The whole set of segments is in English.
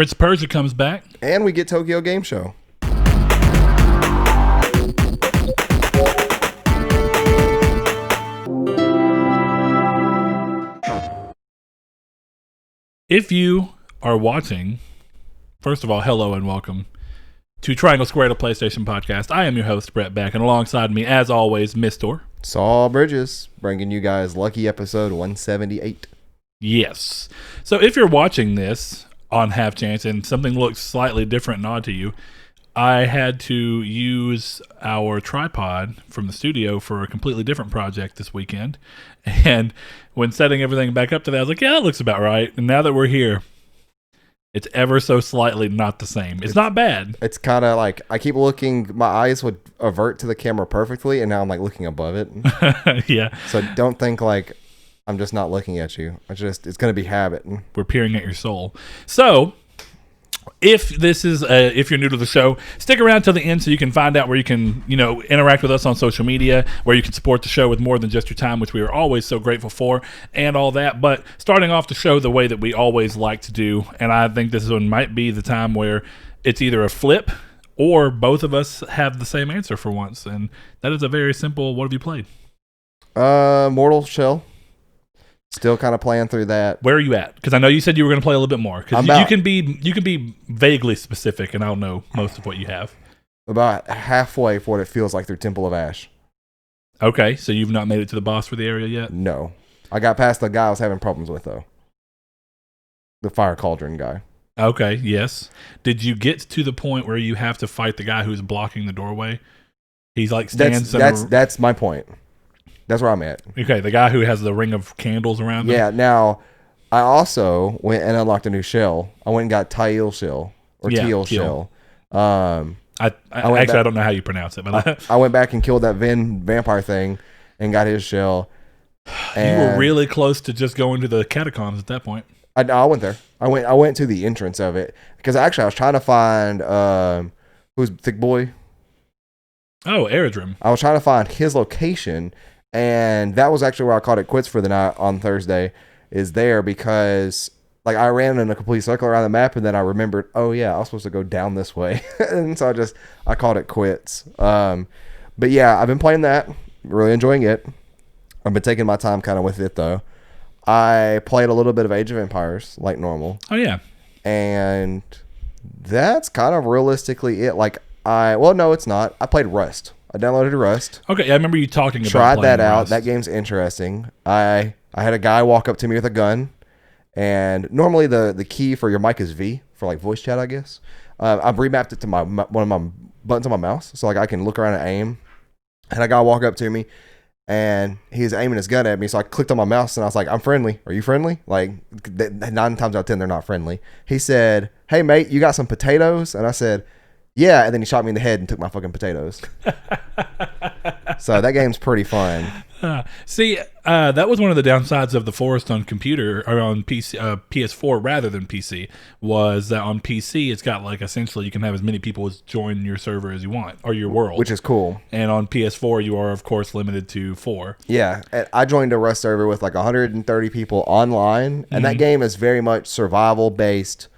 Prince of Persia comes back. And we get Tokyo Game Show. If you are watching, first of all, hello and welcome to Triangle Squared, a PlayStation podcast. I am your host, Brett Beck, and alongside me, as always, Mr. Saul Bridges, bringing you guys lucky episode 178. Yes. So if you're watching this on Half Chance and something looks slightly different and odd to you, I had to use our tripod from the studio for a completely different project this weekend. And when setting everything back up to that, I was like, yeah, that looks about right. And now that we're here, it's ever so slightly not the same. It's not bad. It's kind of like I keep looking, my eyes would avert to the camera perfectly, and now I'm like looking above it. Yeah. So don't think like I'm just not looking at you. It's going to be habit. We're peering at your soul. So if you're new to the show, stick around till the end so you can find out where you can, interact with us on social media, where you can support the show with more than just your time, which we are always so grateful for, and all that. But starting off the show the way that we always like to do, and I think this one might be the time where it's either a flip or both of us have the same answer for once, and that is a very simple, what have you played? Mortal Shell. Still kind of playing through that. Where are you at? Because I know you said you were going to play a little bit more. Because you can be vaguely specific, and I'll know most of what you have. About halfway for what it feels like through Temple of Ash. Okay, so you've not made it to the boss for the area yet? No. I got past the guy I was having problems with, though. The Fire Cauldron guy. Okay, yes. Did you get to the point where you have to fight the guy who's blocking the doorway? He's like stands... That's my point. That's where I'm at. Okay, the guy who has the ring of candles around him? Yeah, now, I also went and unlocked a new shell. I went and got Teal Shell. Teal Shell. I don't know how you pronounce it. But I went back and killed that vampire thing and got his shell. You were really close to just going to the catacombs at that point. I went there. I went to the entrance of it. Because actually, I was trying to find... who's Thick Boy? Oh, Aerodrome. I was trying to find his location... And that was actually where I called it quits for the night on Thursday, is there because like I ran in a complete circle around the map and then I remembered, oh yeah, I was supposed to go down this way. And so I called it quits. But yeah, I've been playing that, really enjoying it. I've been taking my time kind of with it though. I played a little bit of Age of Empires like normal. Oh yeah. And that's kind of realistically it. No, it's not. I played Rust. I downloaded Rust. Okay, I remember you talking about tried that out. Rust. That game's interesting. I had a guy walk up to me with a gun, and normally the key for your mic is V for like voice chat, I guess. I've remapped it to one of my buttons on my mouse, so like I can look around and aim. And a guy walk up to me, and he's aiming his gun at me, so I clicked on my mouse and I was like, "I'm friendly. Are you friendly?" Like 9 times out of 10, they're not friendly. He said, "Hey mate, you got some potatoes?" And I said, yeah, and then he shot me in the head and took my fucking potatoes. So that game's pretty fun. See, that was one of the downsides of the Forest on computer or on PC, PS4 rather than PC. Was that on PC it's got like essentially you can have as many people as join your server as you want or your world, which is cool. And on PS4 you are of course limited to 4. Yeah, I joined a Rust server with like 130 people online, and that game is very much survival based.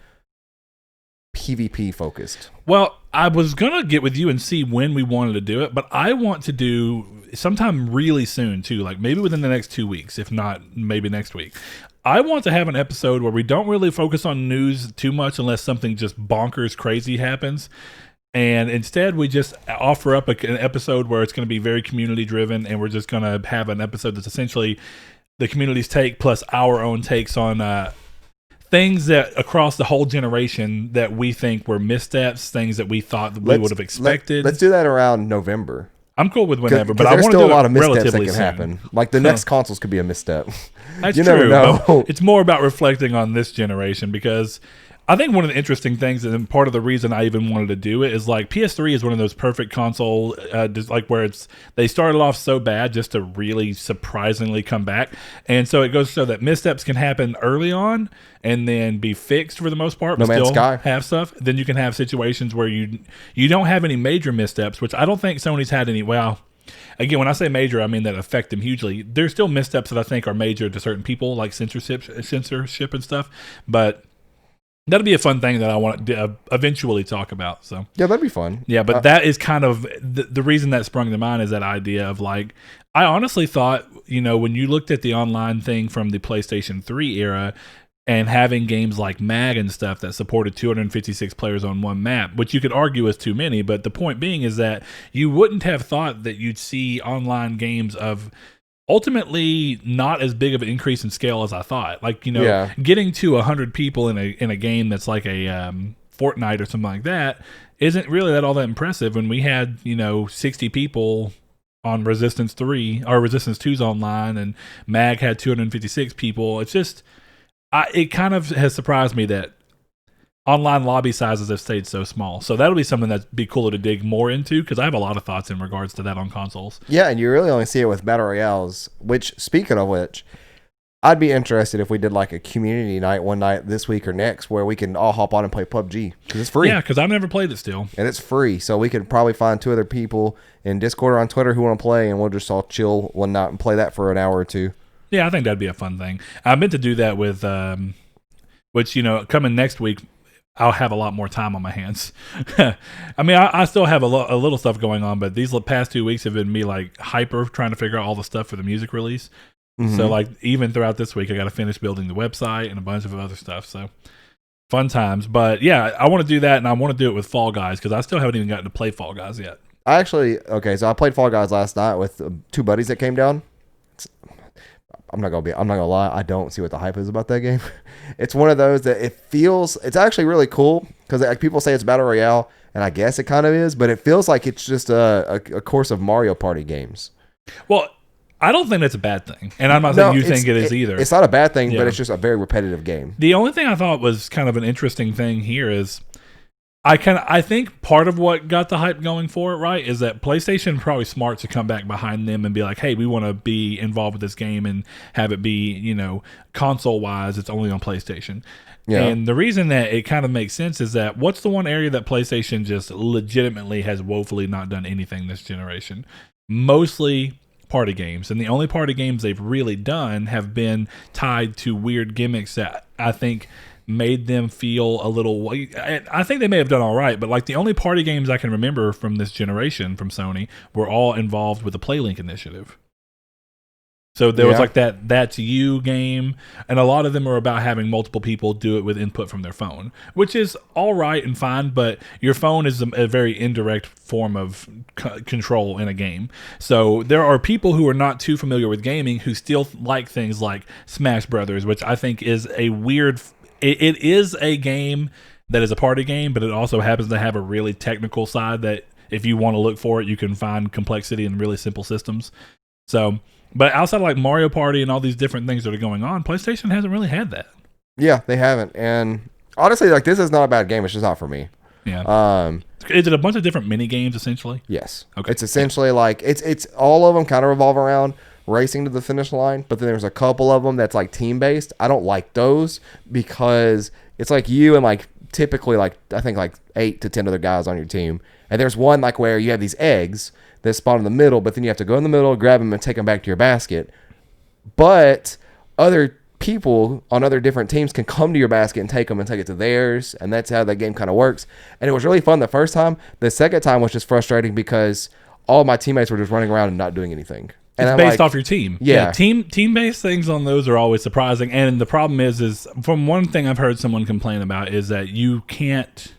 PvP focused. Well, I was going to get with you and see when we wanted to do it, but I want to do sometime really soon too, like maybe within the next 2 weeks, if not maybe next week. I want to have an episode where we don't really focus on news too much unless something just bonkers crazy happens. And instead we just offer up an episode where it's going to be very community driven, and we're just going to have an episode that's essentially the community's take plus our own takes on things that across the whole generation that we think were missteps, things that we thought that we would have expected. Let's do that around November. I'm cool with whenever, but I there's want to still do a lot of missteps that relatively can soon. happen. Like the next consoles could be a misstep. That's you true. Never know. It's more about reflecting on this generation because I think one of the interesting things, and part of the reason I even wanted to do it, is like PS3 is one of those perfect console, just like where they started off so bad just to really surprisingly come back, and so it goes so that missteps can happen early on and then be fixed for the most part, but still have stuff. Then you can have situations where you don't have any major missteps, which I don't think Sony's had any. Well, again, when I say major, I mean that affect them hugely. There's still missteps that I think are major to certain people, like censorship and stuff, but That'll be a fun thing that I want to eventually talk about. So Yeah, that'd be fun. yeah, but that is kind of the reason that sprung to mind is that idea of like, I honestly thought, when you looked at the online thing from the PlayStation 3 era and having games like MAG and stuff that supported 256 players on one map, which you could argue is too many, but the point being is that you wouldn't have thought that you'd see online games of ultimately not as big of an increase in scale as I thought. Like, getting to 100 people in a game that's like a Fortnite or something like that isn't really all that impressive when we had, 60 people on Resistance 3 or Resistance 2's online and MAG had 256 people. It's just, it kind of has surprised me that online lobby sizes have stayed so small. So that'll be something that'd be cooler to dig more into because I have a lot of thoughts in regards to that on consoles. Yeah, and you really only see it with Battle Royales, which, speaking of which, I'd be interested if we did like a community night one night this week or next where we can all hop on and play PUBG because it's free. Yeah, because I've never played it still. And it's free, so we could probably find 2 other people in Discord or on Twitter who want to play, and we'll just all chill one night and play that for an hour or two. Yeah, I think that'd be a fun thing. I meant to do that with, which, coming next week, I'll have a lot more time on my hands. I mean, I still have a little stuff going on, but these past 2 weeks have been me like hyper trying to figure out all the stuff for the music release. Mm-hmm. So like even throughout this week, I got to finish building the website and a bunch of other stuff. So fun times. But yeah, I want to do that, and I want to do it with Fall Guys because I still haven't even gotten to play Fall Guys yet. So I played Fall Guys last night with 2 buddies that came down. I'm not gonna lie, I don't see what the hype is about that game. It's one of those that it's actually really cool because like, people say it's Battle Royale, and I guess it kind of is, but it feels like it's just a course of Mario Party games. Well, I don't think that's a bad thing, and I'm not saying you think it is either. It's not a bad thing, but it's just a very repetitive game. The only thing I thought was kind of an interesting thing here is I think part of what got the hype going for it, right, is that PlayStation probably smart to come back behind them and be like, hey, we want to be involved with this game and have it be, console-wise, it's only on PlayStation. Yeah. And the reason that it kind of makes sense is that what's the one area that PlayStation just legitimately has woefully not done anything this generation? Mostly party games. And the only party games they've really done have been tied to weird gimmicks that I think made them feel a little. I think they may have done all right, but like the only party games I can remember from this generation from Sony were all involved with the PlayLink initiative. So there was like That's You game, and a lot of them are about having multiple people do it with input from their phone, which is all right and fine, but your phone is a very indirect form of control in a game. So there are people who are not too familiar with gaming who still like things like Smash Brothers, which I think is a weird. It is a game that is a party game, but it also happens to have a really technical side that if you want to look for it, you can find complexity in really simple systems. So, but outside of like Mario Party and all these different things that are going on, PlayStation hasn't really had that. Yeah, they haven't. And honestly, like this is not a bad game. It's just not for me. Yeah. Is it a bunch of different mini games essentially? Yes. Okay. It's essentially like it's all of them kind of revolve around racing to the finish line, but then there's a couple of them that's like team based. I don't like those because it's like you and like typically like I think like 8 to 10 other guys on your team, and there's one like where you have these eggs that spawn in the middle, but then you have to go in the middle, grab them, and take them back to your basket. But other people on other different teams can come to your basket and take them and take it to theirs, and that's how that game kind of works. And it was really fun the first time. The second time was just frustrating because all my teammates were just running around and not doing anything. And it's based off your team. Yeah. Team-based things on those are always surprising. And the problem is from one thing I've heard someone complain about is that you can't...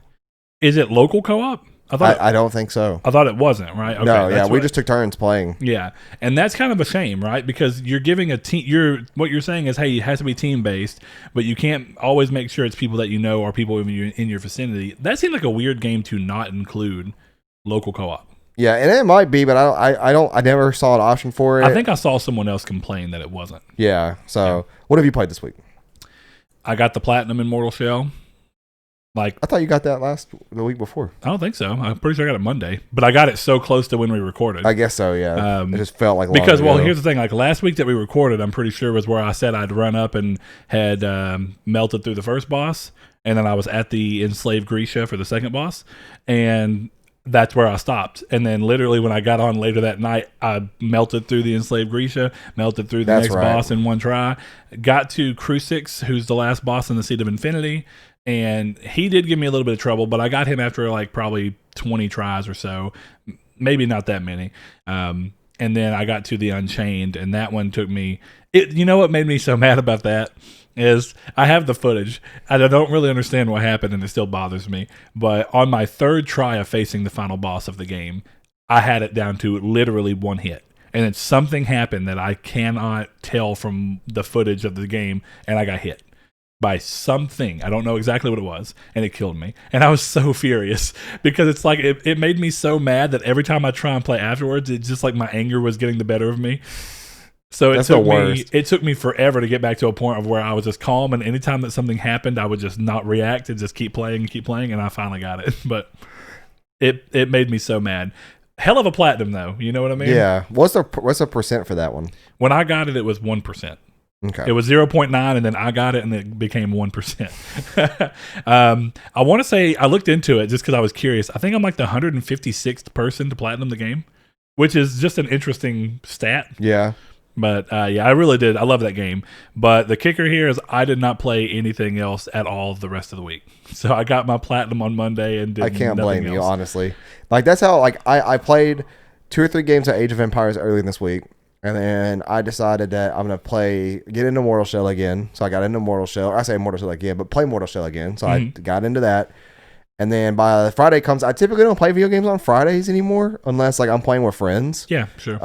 Is it local co-op? I don't think so. I thought it wasn't, right? Okay, no, yeah, we just took turns playing. Yeah, and that's kind of a shame, right? Because you're giving a team... What you're saying is, hey, it has to be team-based, but you can't always make sure it's people that you know or people in your vicinity. That seems like a weird game to not include local co-op. Yeah, and it might be, but I never saw an option for it. I think I saw someone else complain that it wasn't. Yeah. So, what have you played this week? I got the Platinum Immortal Shell. Like I thought you got that the week before. I don't think so. I'm pretty sure I got it Monday, but I got it so close to when we recorded. I guess so. Yeah. It just felt like because here's the thing. Like last week that we recorded, I'm pretty sure was where I said I'd run up and had melted through the first boss, and then I was at the enslaved Grisha for the second boss, and that's where I stopped. And then literally when I got on later that night, I melted through the enslaved Grisha, melted through the next boss in one try, got to Crucix, who's the last boss in the Seat of Infinity, and he did give me a little bit of trouble, but I got him after like probably 20 tries or so, maybe not that many. And then I got to the Unchained, and that one took me. You know what made me so mad about that is I have the footage. I don't really understand what happened, and it still bothers me. But on my third try of facing the final boss of the game, I had it down to literally one hit. And then something happened that I cannot tell from the footage of the game, and I got hit by something. I don't know exactly what it was, and it killed me. And I was so furious because it's like it made me so mad that every time I try and play afterwards, it's just like my anger was getting the better of me. So it took me forever to get back to a point of where I was just calm, and anytime that something happened, I would just not react and just keep playing, and I finally got it. But it made me so mad. Hell of a platinum, though. You know what I mean? Yeah. What's the percent for that one? When I got it, it was 1%. Okay. It was 0.9, and then I got it, and it became 1%. I want to say I looked into it just because I was curious. I think I'm like the 156th person to platinum the game, which is just an interesting stat. Yeah. But yeah, I really did. I love that game. But the kicker here is I did not play anything else at all the rest of the week. So I got my platinum on Monday and did. I can't blame else. you, honestly. Like that's how I played 2 or 3 games of Age of Empires early in this week. And then I decided that I'm going to get into Mortal Shell again. So I got into Mortal Shell. I say Mortal Shell again, but play Mortal Shell again. So I got into that. And then by Friday comes, I typically don't play video games on Fridays anymore unless like I'm playing with friends. Yeah, sure.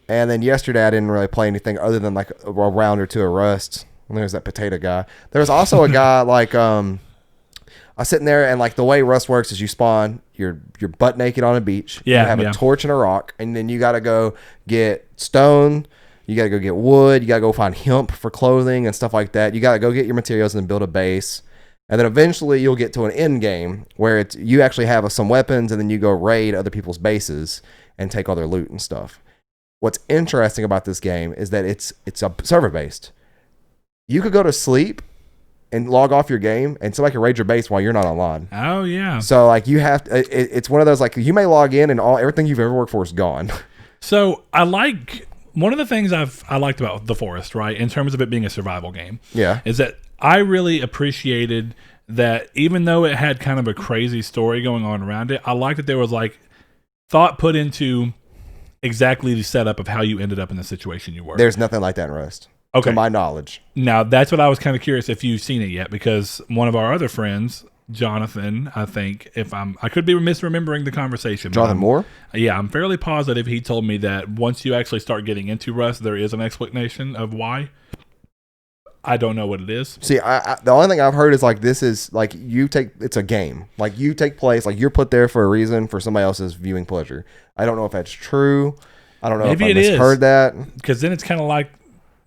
And then yesterday I didn't really play anything other than like a round or two of Rust. And there's that potato guy. There was also a guy like I was sitting there, and like the way Rust works is you spawn, you're butt naked on a beach. Yeah, you have a torch and a rock, and then you got to go get stone. You got to go get wood. You got to go find hemp for clothing and stuff like that. You got to go get your materials and build a base. And then eventually you'll get to an end game where you actually have some weapons, and then you go raid other people's bases and take all their loot and stuff. What's interesting about this game is that it's a server based. You could go to sleep and log off your game, and somebody can raid your base while you're not online. Oh yeah. So like you have to, it's one of those like you may log in and everything you've ever worked for is gone. So I like one of the things I liked about The Forest, right, in terms of it being a survival game. Yeah. Is that I really appreciated that even though it had kind of a crazy story going on around it, I liked that there was like thought put into exactly the setup of how you ended up in the situation you were. There's nothing like that in Rust. Okay. To my knowledge. Now, that's what I was kind of curious if you've seen it yet, because one of our other friends, Jonathan, I think, I could be misremembering the conversation. Jonathan Moore? Yeah, I'm fairly positive he told me that once you actually start getting into Rust, there is an explanation of why. I don't know what it is. See, the only thing I've heard is like this is like it's a game. Like you take place, like you're put there for a reason for somebody else's viewing pleasure. I don't know if that's true. I don't know Maybe if I misheard that. Because then it's kind of like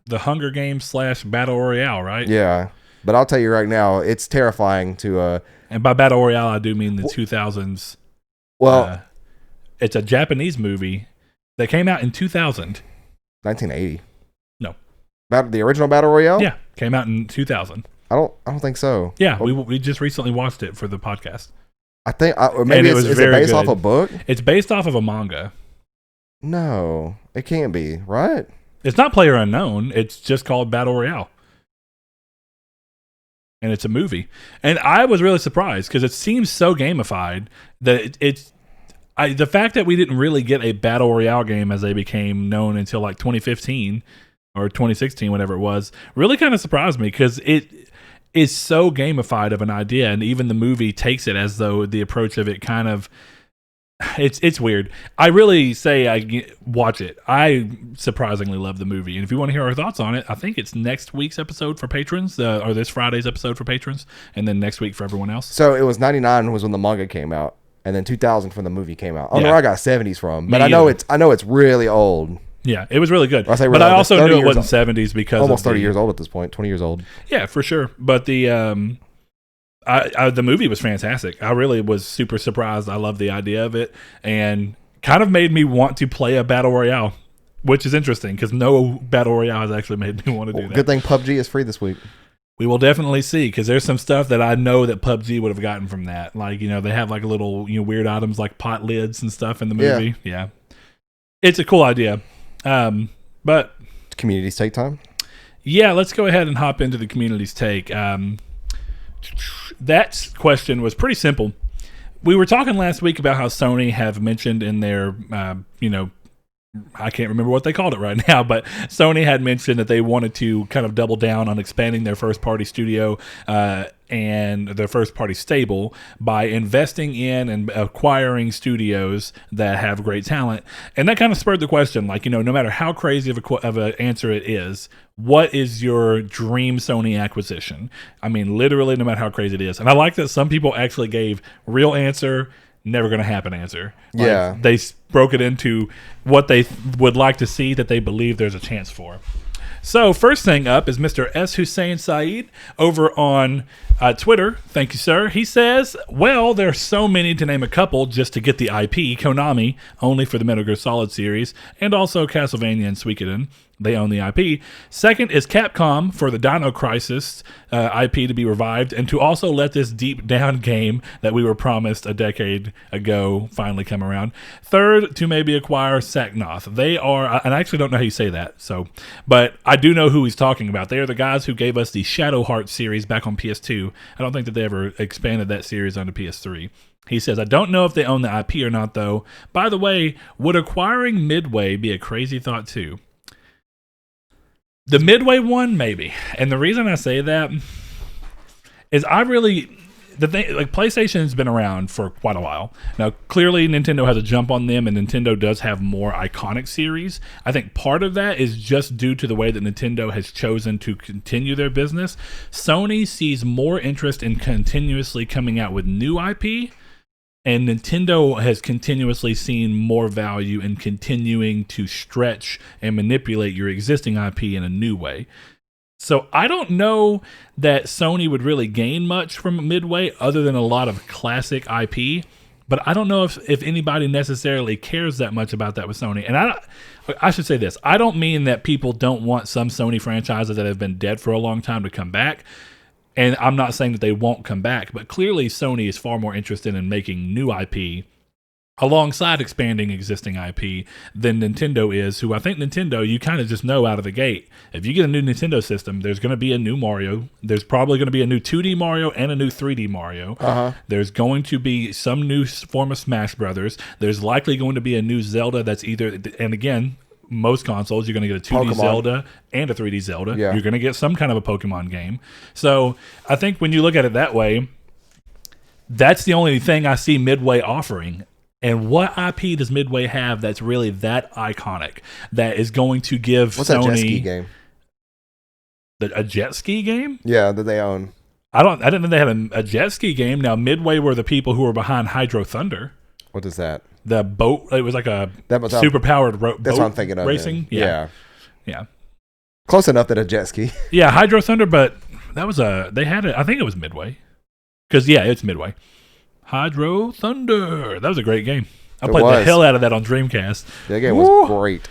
the Hunger Games / Battle Royale, right? Yeah. But I'll tell you right now, it's terrifying to... and by Battle Royale, I do mean the 2000s. Well... it's a Japanese movie that came out in 2000. 1980. No. The original Battle Royale? Yeah, came out in 2000. I don't think so. Yeah, we just recently watched it for the podcast. I think... or maybe is it based off a book? It's based off of a manga. No, it can't be, right? It's not PlayerUnknown. It's just called Battle Royale. And it's a movie. And I was really surprised because it seems so gamified that the fact that we didn't really get a Battle Royale game as they became known until like 2015 or 2016, whatever it was, really kind of surprised me because it is so gamified of an idea. And even the movie takes it as though the approach of it kind of... It's weird. I really say I watch it. I surprisingly love the movie, and if you want to hear our thoughts on it, I think it's next week's episode for patrons, or this Friday's episode for patrons, and then next week for everyone else. So it was 99 was when the manga came out, and then 2000 when the movie came out. I don't know Yeah. where I got 70s from, but I know it's really old. Yeah, it was really good. I say but I also knew it old. wasn't 70s because almost 30 years old at this point, 20 years old. Yeah, for sure. But the the movie was fantastic. I really was super surprised. I love the idea of it, and kind of made me want to play a Battle Royale, which is interesting because no Battle Royale has actually made me want to do that. Good thing PUBG is free this week. We will definitely see, because there's some stuff that I know that PUBG would have gotten from that. Like, they have like little weird items like pot lids and stuff in the movie. Yeah. It's a cool idea. But communities take time. Yeah, let's go ahead and hop into the community's take. that question was pretty simple. We were talking last week about how Sony have mentioned in their, I can't remember what they called it right now, but Sony had mentioned that they wanted to kind of double down on expanding their first-party studio and their first-party stable by investing in and acquiring studios that have great talent. And that kind of spurred the question, like, no matter how crazy of an answer it is, what is your dream Sony acquisition? I mean, literally, no matter how crazy it is. And I like that some people actually gave real answer, never going to happen answer. Like, Yeah. They broke it into what they would like to see that they believe there's a chance for. So first thing up is Mr. S. Hussein Saeed over on Twitter. Thank you, sir. He says, well, there's so many to name a couple just to get the IP. Konami, only for the Metal Gear Solid series, and also Castlevania and Suikoden. They own the IP. Second is Capcom for the Dino Crisis IP to be revived and to also let this deep down game that we were promised a decade ago finally come around. Third, to maybe acquire Saknoth. They are, and I actually don't know how you say that, but I do know who he's talking about. They are the guys who gave us the Shadow Heart series back on PS2. I don't think that they ever expanded that series onto PS3. He says, I don't know if they own the IP or not, though. By the way, would acquiring Midway be a crazy thought, too? The Midway one, maybe. And the reason I say that is PlayStation's been around for quite a while. Now, clearly Nintendo has a jump on them, and Nintendo does have more iconic series. I think part of that is just due to the way that Nintendo has chosen to continue their business. Sony sees more interest in continuously coming out with new IP, and Nintendo has continuously seen more value in continuing to stretch and manipulate your existing IP in a new way. So I don't know that Sony would really gain much from Midway other than a lot of classic IP, but I don't know if anybody necessarily cares that much about that with Sony. And I should say this. I don't mean that people don't want some Sony franchises that have been dead for a long time to come back. And I'm not saying that they won't come back, but clearly Sony is far more interested in making new IP alongside expanding existing IP than Nintendo is, who I think Nintendo, you kind of just know out of the gate. If you get a new Nintendo system, there's going to be a new Mario. There's probably going to be a new 2D Mario and a new 3D Mario. Uh-huh. There's going to be some new form of Smash Brothers. There's likely going to be a new Zelda that's either, and again, most consoles, you're going to get a 2D Pokemon. Zelda and a 3D Zelda. Yeah. You're going to get some kind of a Pokemon game. So I think when you look at it that way, that's the only thing I see Midway offering. And what IP does Midway have that's really that iconic that is going to give What's Sony that jet ski game? A jet ski game? Yeah, that they own. I didn't know they had a jet ski game. Now Midway were the people who were behind Hydro Thunder. What is that? The boat. It was like a That was super powered boat. That's what I'm thinking of. Racing. Then. Yeah. Close enough that a jet ski. Yeah, Hydro Thunder, but that was they had it. I think it was Midway. Because it's Midway. Hydro Thunder. That was a great game. I played the hell out of that on Dreamcast. That game was great.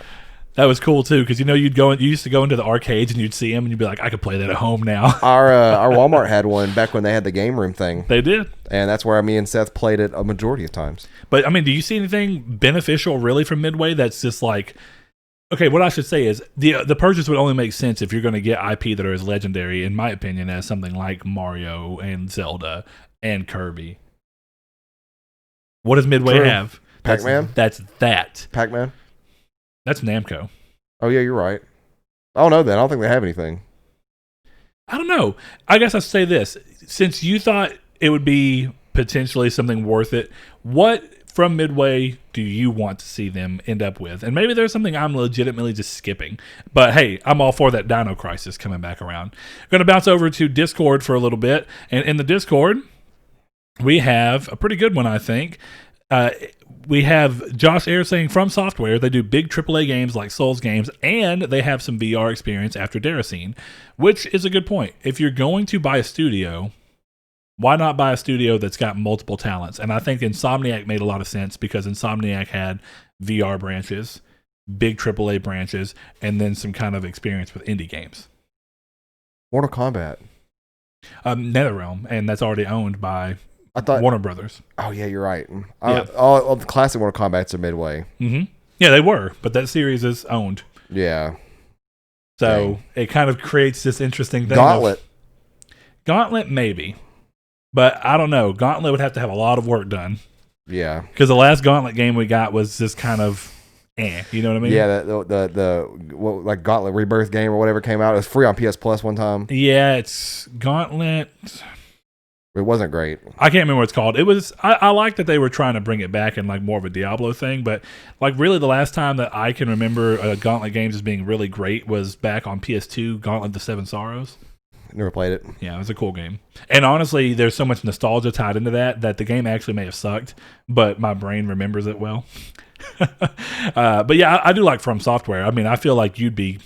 That was cool too, because you used to go into the arcades and you'd see them and you'd be like, I could play that at home now. Our Walmart had one back when they had the game room thing. They did, and that's where me and Seth played it a majority of times. But I mean, do you see anything beneficial really from Midway? That's just like, okay, what I should say is the purchase would only make sense if you're going to get IP that are as legendary, in my opinion, as something like Mario and Zelda and Kirby. What does Midway have? Pac-Man. That's that. Pac-Man. That's Namco. Oh, yeah, you're right. I don't know that. I don't think they have anything. I don't know. I guess I'll say this. Since you thought it would be potentially something worth it, what from Midway do you want to see them end up with? And maybe there's something I'm legitimately just skipping. But hey, I'm all for that Dino Crisis coming back around. I'm going to bounce over to Discord for a little bit. And in the Discord, we have a pretty good one, I think. We have Josh Ayers saying From Software, they do big AAA games like Souls games, and they have some VR experience after Deracine, which is a good point. If you're going to buy a studio, why not buy a studio that's got multiple talents? And I think Insomniac made a lot of sense because Insomniac had VR branches, big AAA branches, and then some kind of experience with indie games. Mortal Kombat. NetherRealm, and that's already owned by Warner Brothers. Oh, yeah, you're right. Yeah. All the classic Mortal Kombats are Midway. Mm-hmm. Yeah, they were, but that series is owned. Yeah. So it kind of creates this interesting thing. Gauntlet. Gauntlet, maybe. But I don't know. Gauntlet would have to have a lot of work done. Yeah. Because the last Gauntlet game we got was just kind of you know what I mean? Yeah, like Gauntlet Rebirth game or whatever came out. It was free on PS Plus one time. Yeah, it's Gauntlet. It wasn't great. I can't remember what it's called. It was. I like that they were trying to bring it back in like more of a Diablo thing, but like really the last time that I can remember Gauntlet games as being really great was back on PS2, Gauntlet: The Seven Sorrows. Never played it. Yeah, it was a cool game. And honestly, there's so much nostalgia tied into that the game actually may have sucked, but my brain remembers it well. But yeah, I do like From Software. I mean, I feel like you'd be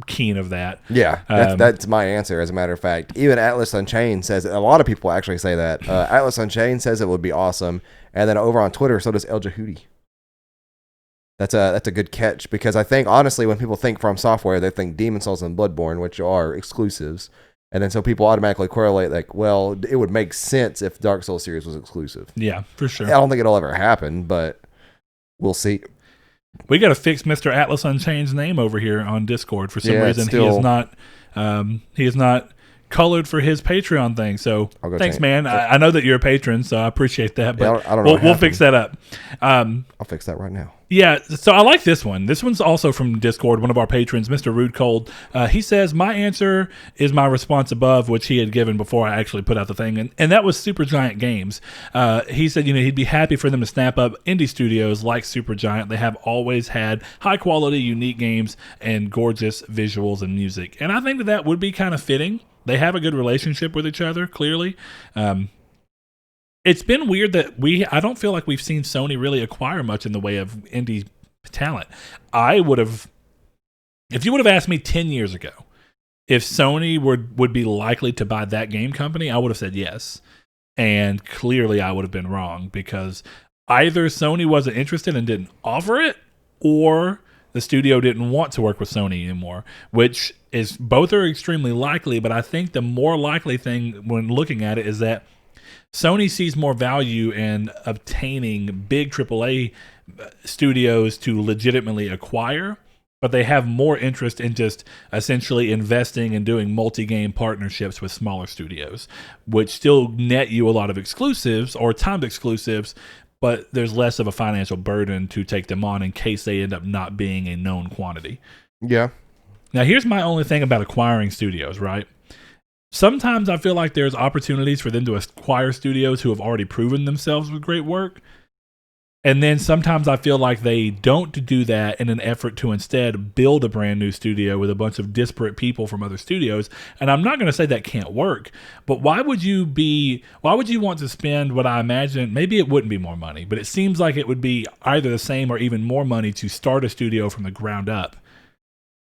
keen of that. Yeah, that's my answer, as a matter of fact. Even Atlas Unchained says, a lot of people actually say that. Atlas Unchained says it would be awesome. And then over on Twitter, so does El Jahudi. That's a good catch, because I think, honestly, when people think From Software, they think Demon Souls and Bloodborne, which are exclusives. And then so people automatically correlate, like, well, it would make sense if Dark Souls series was exclusive. Yeah, for sure. I don't think it'll ever happen, but we'll see. We got to fix Mr. Atlas Unchained's name over here on Discord. For some reason, he is not colored for his Patreon thing. So thanks, man. I know that you're a patron, so I appreciate that. But I don't know. We'll fix that up. I'll fix that right now. Yeah, so I like this one. This one's also from Discord, one of our patrons, Mr. Rude Cold. He says, my answer is my response above, which he had given before I actually put out the thing, and that was Supergiant Games. He said, he'd be happy for them to snap up indie studios like Supergiant. They have always had high-quality, unique games and gorgeous visuals and music. And I think that would be kind of fitting. They have a good relationship with each other, clearly. It's been weird that I don't feel like we've seen Sony really acquire much in the way of indie talent. If you would have asked me 10 years ago if Sony would be likely to buy that game company, I would have said yes. And clearly I would have been wrong, because either Sony wasn't interested and didn't offer it, or the studio didn't want to work with Sony anymore, which is, both are extremely likely, but I think the more likely thing when looking at it is that Sony sees more value in obtaining big AAA studios to legitimately acquire, but they have more interest in just essentially investing and doing multi-game partnerships with smaller studios, which still net you a lot of exclusives or timed exclusives, but there's less of a financial burden to take them on in case they end up not being a known quantity. Yeah. Now, here's my only thing about acquiring studios, right? Sometimes I feel like there's opportunities for them to acquire studios who have already proven themselves with great work. And then sometimes I feel like they don't do that in an effort to instead build a brand new studio with a bunch of disparate people from other studios. And I'm not going to say that can't work, but why would you want to spend what I imagine, maybe it wouldn't be more money, but it seems like it would be either the same or even more money to start a studio from the ground up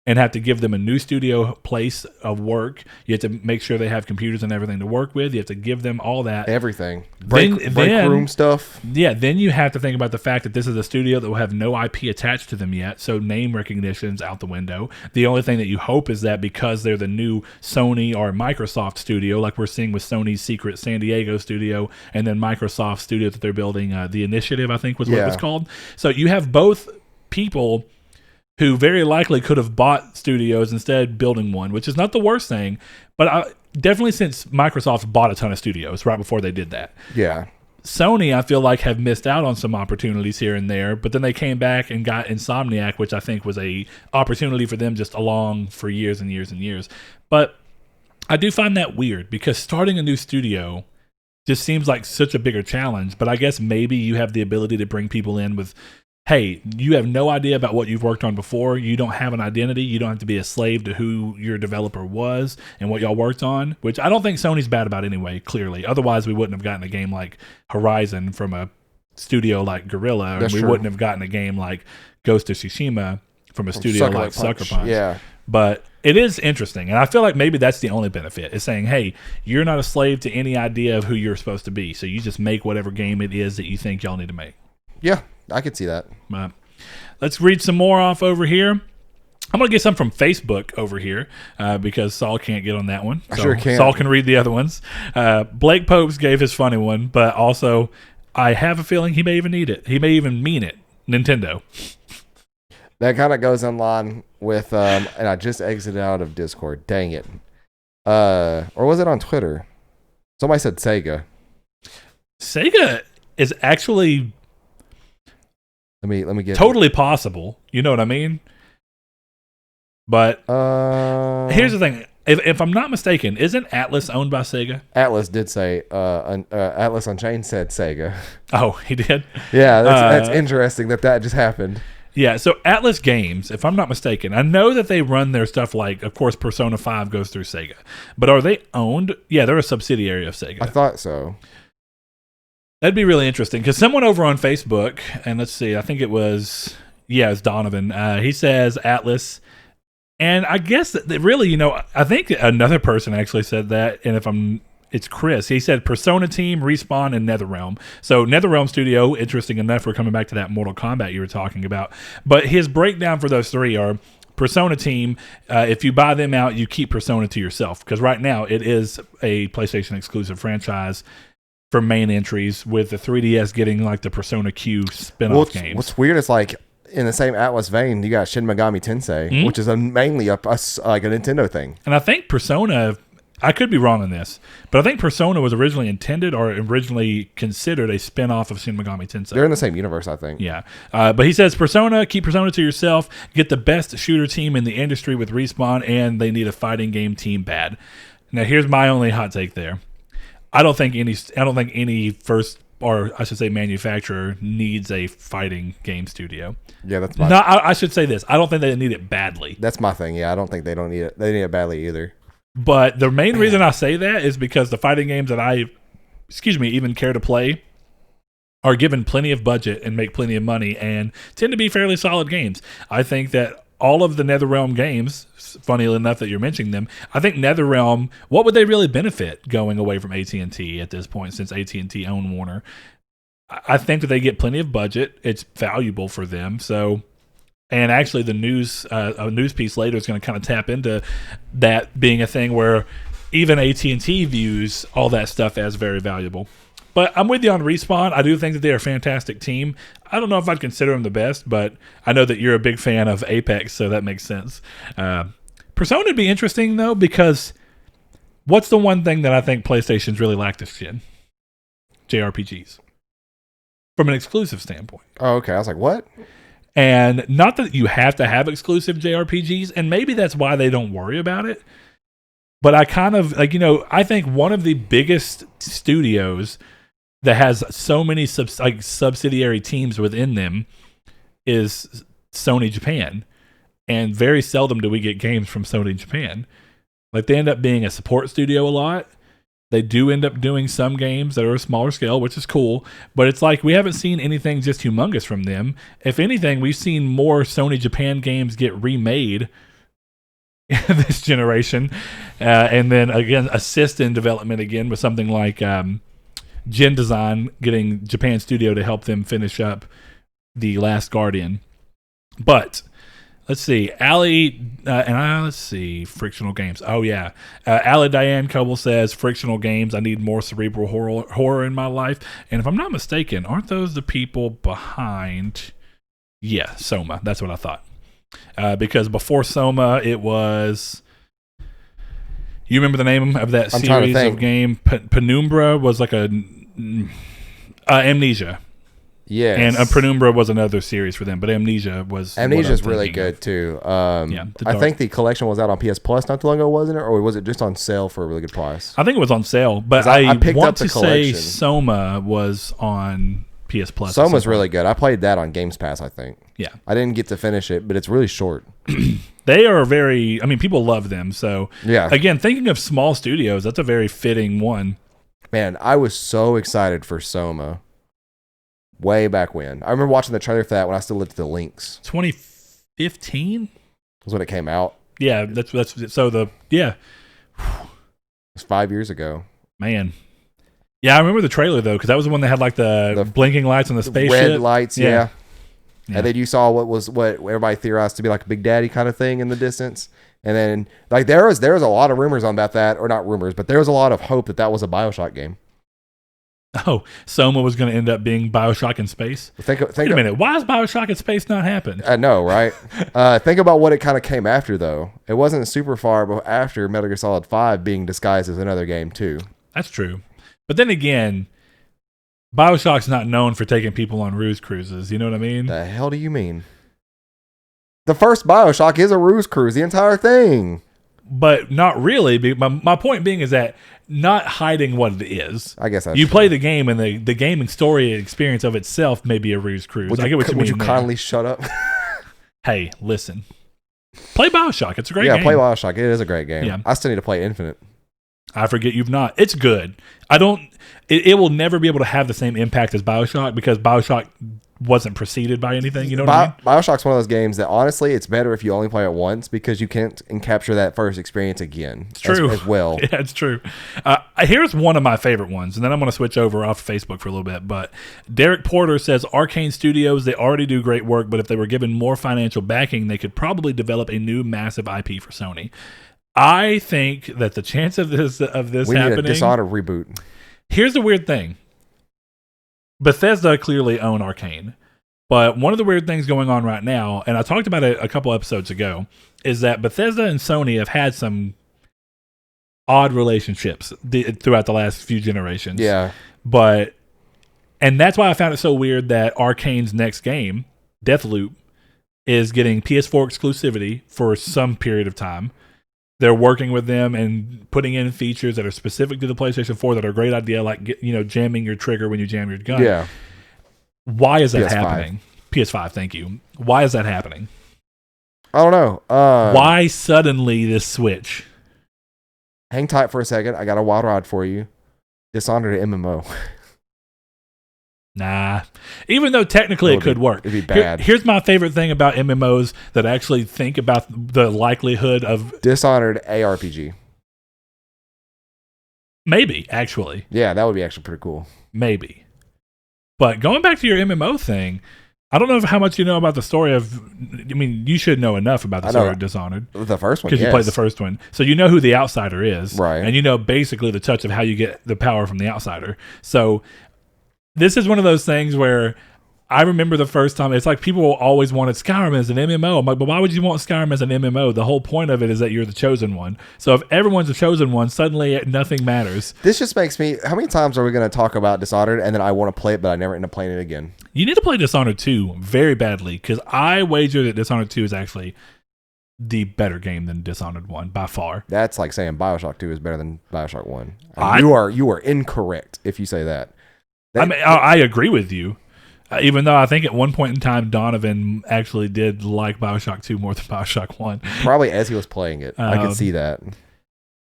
and have to give them a new studio place of work. You have to make sure they have computers and everything to work with. You have to give them all that. Everything. Break room stuff. Yeah, then you have to think about the fact that this is a studio that will have no IP attached to them yet, so name recognition's out the window. The only thing that you hope is that because they're the new Sony or Microsoft studio, like we're seeing with Sony's secret San Diego studio and then Microsoft studio that they're building, The Initiative, I think was what it was called. So you have both people who very likely could have bought studios instead building one, which is not the worst thing. But definitely since Microsoft bought a ton of studios right before they did that. Yeah. Sony, I feel like, have missed out on some opportunities here and there, but then they came back and got Insomniac, which I think was a opportunity for them just along for years and years and years. But I do find that weird, because starting a new studio just seems like such a bigger challenge. But I guess maybe you have the ability to bring people in with, hey, you have no idea about what you've worked on before. You don't have an identity. You don't have to be a slave to who your developer was and what y'all worked on, which I don't think Sony's bad about anyway, clearly. Otherwise, we wouldn't have gotten a game like Horizon from a studio like Guerrilla, and we wouldn't have gotten a game like Ghost of Tsushima from a studio like Sucker Punch. Yeah. But it is interesting, and I feel like maybe that's the only benefit, is saying, hey, you're not a slave to any idea of who you're supposed to be, so you just make whatever game it is that you think y'all need to make. Yeah. I could see that. Let's read some more off over here. I'm going to get some from Facebook over here because Saul can't get on that one. I sure can. Saul can read the other ones. Blake Popes gave his funny one, but also I have a feeling he may even need it. He may even mean it. Nintendo. That kind of goes in line with, and I just exited out of Discord. Dang it. Or was it on Twitter? Somebody said Sega. Sega is actually Let me get totally possible. You know what I mean? But here's the thing. If I'm not mistaken, isn't Atlas owned by Sega? Atlas did say Atlas Unchained said Sega. Oh, he did? Yeah, that's interesting that just happened. Yeah, so Atlas Games, if I'm not mistaken, I know that they run their stuff like, of course, Persona 5 goes through Sega. But are they owned? Yeah, they're a subsidiary of Sega. I thought so. That'd be really interesting because someone over on Facebook, and let's see, I think it's Donovan. He says Atlas. And I guess that really, I think another person actually said that, and it's Chris. He said Persona Team, Respawn, and NetherRealm. So NetherRealm Studio, interesting enough, we're coming back to that Mortal Kombat you were talking about. But his breakdown for those three are Persona Team, if you buy them out, you keep Persona to yourself. Because right now it is a PlayStation exclusive franchise for main entries, with the 3DS getting like the Persona Q spin-off games. What's weird is like, in the same Atlas vein, you got Shin Megami Tensei, which is mainly like a Nintendo thing. And I think Persona, I could be wrong on this, but I think Persona was originally intended or originally considered a spin-off of Shin Megami Tensei. They're in the same universe, I think. Yeah. But he says, Persona, keep Persona to yourself, get the best shooter team in the industry with Respawn, and they need a fighting game team bad. Now, here's my only hot take there. I don't think any first, or I should say manufacturer, needs a fighting game studio. Yeah, that's my No, I should say this. I don't think they need it badly. That's my thing. Yeah, I don't think they don't need it. They need it badly either. But the main reason I say that is because the fighting games that I, even care to play are given plenty of budget and make plenty of money and tend to be fairly solid games. I think that all of the NetherRealm games, funny enough that you're mentioning them, I think NetherRealm, what would they really benefit going away from AT&T at this point, since AT&T own Warner? I think that they get plenty of budget. It's valuable for them. So, and actually the news, a news piece later is going to kind of tap into that being a thing where even AT&T views all that stuff as very valuable. But I'm with you on Respawn. I do think that they're a fantastic team. I don't know if I'd consider them the best, but I know that you're a big fan of Apex, so that makes sense. Persona would be interesting, though, because what's the one thing that I think PlayStation's really lacked this gen? JRPGs. From an exclusive standpoint. Oh, okay. I was like, what? And not that you have to have exclusive JRPGs, and maybe that's why they don't worry about it. But I kind of, I think one of the biggest studios that has so many subsidiary teams within them is Sony Japan. And very seldom do we get games from Sony Japan. Like, they end up being a support studio a lot. They do end up doing some games that are a smaller scale, which is cool. But it's like we haven't seen anything just humongous from them. If anything, we've seen more Sony Japan games get remade this generation. And then, again, assist in development again with something like Gen Design getting Japan Studio to help them finish up The Last Guardian. But let's see, let's see, Frictional Games. Oh, yeah. Allie Diane Coble says, Frictional Games, I need more cerebral horror in my life. And if I'm not mistaken, aren't those the people behind... Yeah, Soma. That's what I thought. Because before Soma, it was... You remember the name of that series of game? Penumbra was like Amnesia. Yeah, and Penumbra was another series for them, but Amnesia was... Amnesia's really good, too. I think the collection was out on PS Plus not too long ago, wasn't it? Or was it just on sale for a really good price? I think it was on sale, but I want to say Soma was on PS Plus. Soma's really good. I played that on Games Pass, I think. Yeah. I didn't get to finish it, but it's really short. They are very... people love them, so... Yeah. Again, thinking of small studios, that's a very fitting one. Man, I was so excited for Soma. Way back when. I remember watching the trailer for that when I still lived at the Links. 2015 was when it came out. Yeah, that's so the It was 5 years ago. Man. Yeah, I remember the trailer though, because that was the one that had like the blinking lights on the spaceship. Red lights, yeah. And then you saw what everybody theorized to be like a Big Daddy kind of thing in the distance. And then like there was a lot of rumors about that, or not rumors, but there was a lot of hope that was a BioShock game. Oh, Soma was going to end up being BioShock in space? Wait a minute. Why is BioShock in space not happen? I know, right? Think about what it kind of came after, though. It wasn't super far after Metal Gear Solid 5 being disguised as another game, too. That's true. But then again, BioShock's not known for taking people on ruse cruises. You know what I mean? The hell do you mean? The first BioShock is a ruse cruise, the entire thing. But not really. My point being is that not hiding what it is. I guess that's you true. play the game, and the gaming story experience of itself may be a ruse cruise. I get what you mean. Would you kindly shut up? Hey, listen. Play BioShock. It's a great game. Yeah, play BioShock. It is a great game. Yeah. I still need to play Infinite. I forget you've not. It's good. It will never be able to have the same impact as BioShock because BioShock wasn't preceded by anything. You know what I mean? BioShock's one of those games that honestly, it's better if you only play it once because you can't capture that first experience again. It's true. As well. Yeah, it's true. Here's one of my favorite ones, and then I'm going to switch over off Facebook for a little bit. But Derek Porter says, Arcane Studios, they already do great work, but if they were given more financial backing, they could probably develop a new massive IP for Sony. I think that the chance of this We happening... need a Dishonored reboot. Here's the weird thing. Bethesda clearly own Arcane. But one of the weird things going on right now, and I talked about it a couple episodes ago, is that Bethesda and Sony have had some odd relationships throughout the last few generations. Yeah. And that's why I found it so weird that Arcane's next game, Deathloop, is getting PS4 exclusivity for some period of time. They're working with them and putting in features that are specific to the PlayStation 4 that are a great idea, like jamming your trigger when you jam your gun. Yeah. Why is that PS5. happening? PS5, thank you. Why is that happening? I don't know. Why suddenly this switch? Hang tight for a second. I got a wild ride for you. Dishonored MMO. Nah. Even though technically it could work. It'd be bad. Here's my favorite thing about MMOs that actually think about the likelihood of... Dishonored ARPG. Maybe, actually. Yeah, that would be actually pretty cool. Maybe. But going back to your MMO thing, I don't know how much you know about the story of... I mean, you should know enough about the story of Dishonored. The first one, because you played the first one. So you know who the outsider is. Right. And you know basically the touch of how you get the power from the outsider. So this is one of those things where I remember the first time, it's like people always wanted Skyrim as an MMO. I'm like, but why would you want Skyrim as an MMO? The whole point of it is that you're the chosen one. So if everyone's the chosen one, suddenly nothing matters. This just makes me... How many times are we going to talk about Dishonored and then I want to play it, but I never end up playing it again? You need to play Dishonored 2 very badly, because I wager that Dishonored 2 is actually the better game than Dishonored 1 by far. That's like saying BioShock 2 is better than BioShock 1. You are incorrect if you say that. I agree with you. Even though I think at one point in time, Donovan actually did like BioShock 2 more than BioShock 1. Probably as he was playing it. I could see that.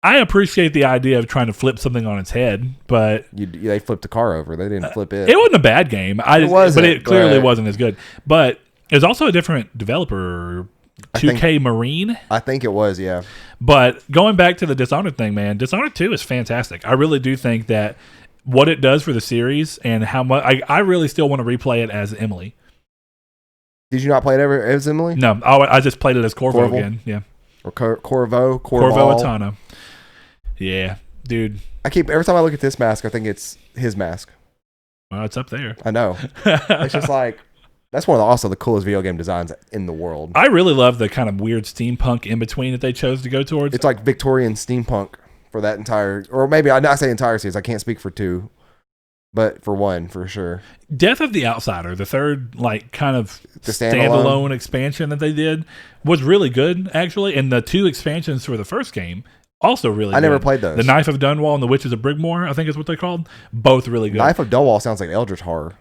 I appreciate the idea of trying to flip something on its head, but... They flipped the car over. They didn't flip it. It wasn't a bad game. But it clearly wasn't as good. But it was also a different developer, 2K Marine. I think it was, yeah. But going back to the Dishonored thing, man, Dishonored 2 is fantastic. I really do think that what it does for the series and how much... I really still want to replay it as Emily. Did you not play it ever as Emily? No, I just played it as Corvo again. Yeah. Or Corvo Atana. Yeah, dude. Every time I look at this mask, I think it's his mask. Well, it's up there. I know. It's just like... That's one of the coolest video game designs in the world. I really love the kind of weird steampunk in between that they chose to go towards. It's like Victorian steampunk for that entire, or maybe I not say entire series. I can't speak for 2, but for 1 for sure. Death of the Outsider, the third kind of the standalone expansion that they did, was really good actually, and the 2 expansions for the first game also really good. I never played those. The Knife of Dunwall and the Witches of Brigmore, I think is what they're called. Both really good. Knife of Dunwall sounds like Eldritch Horror.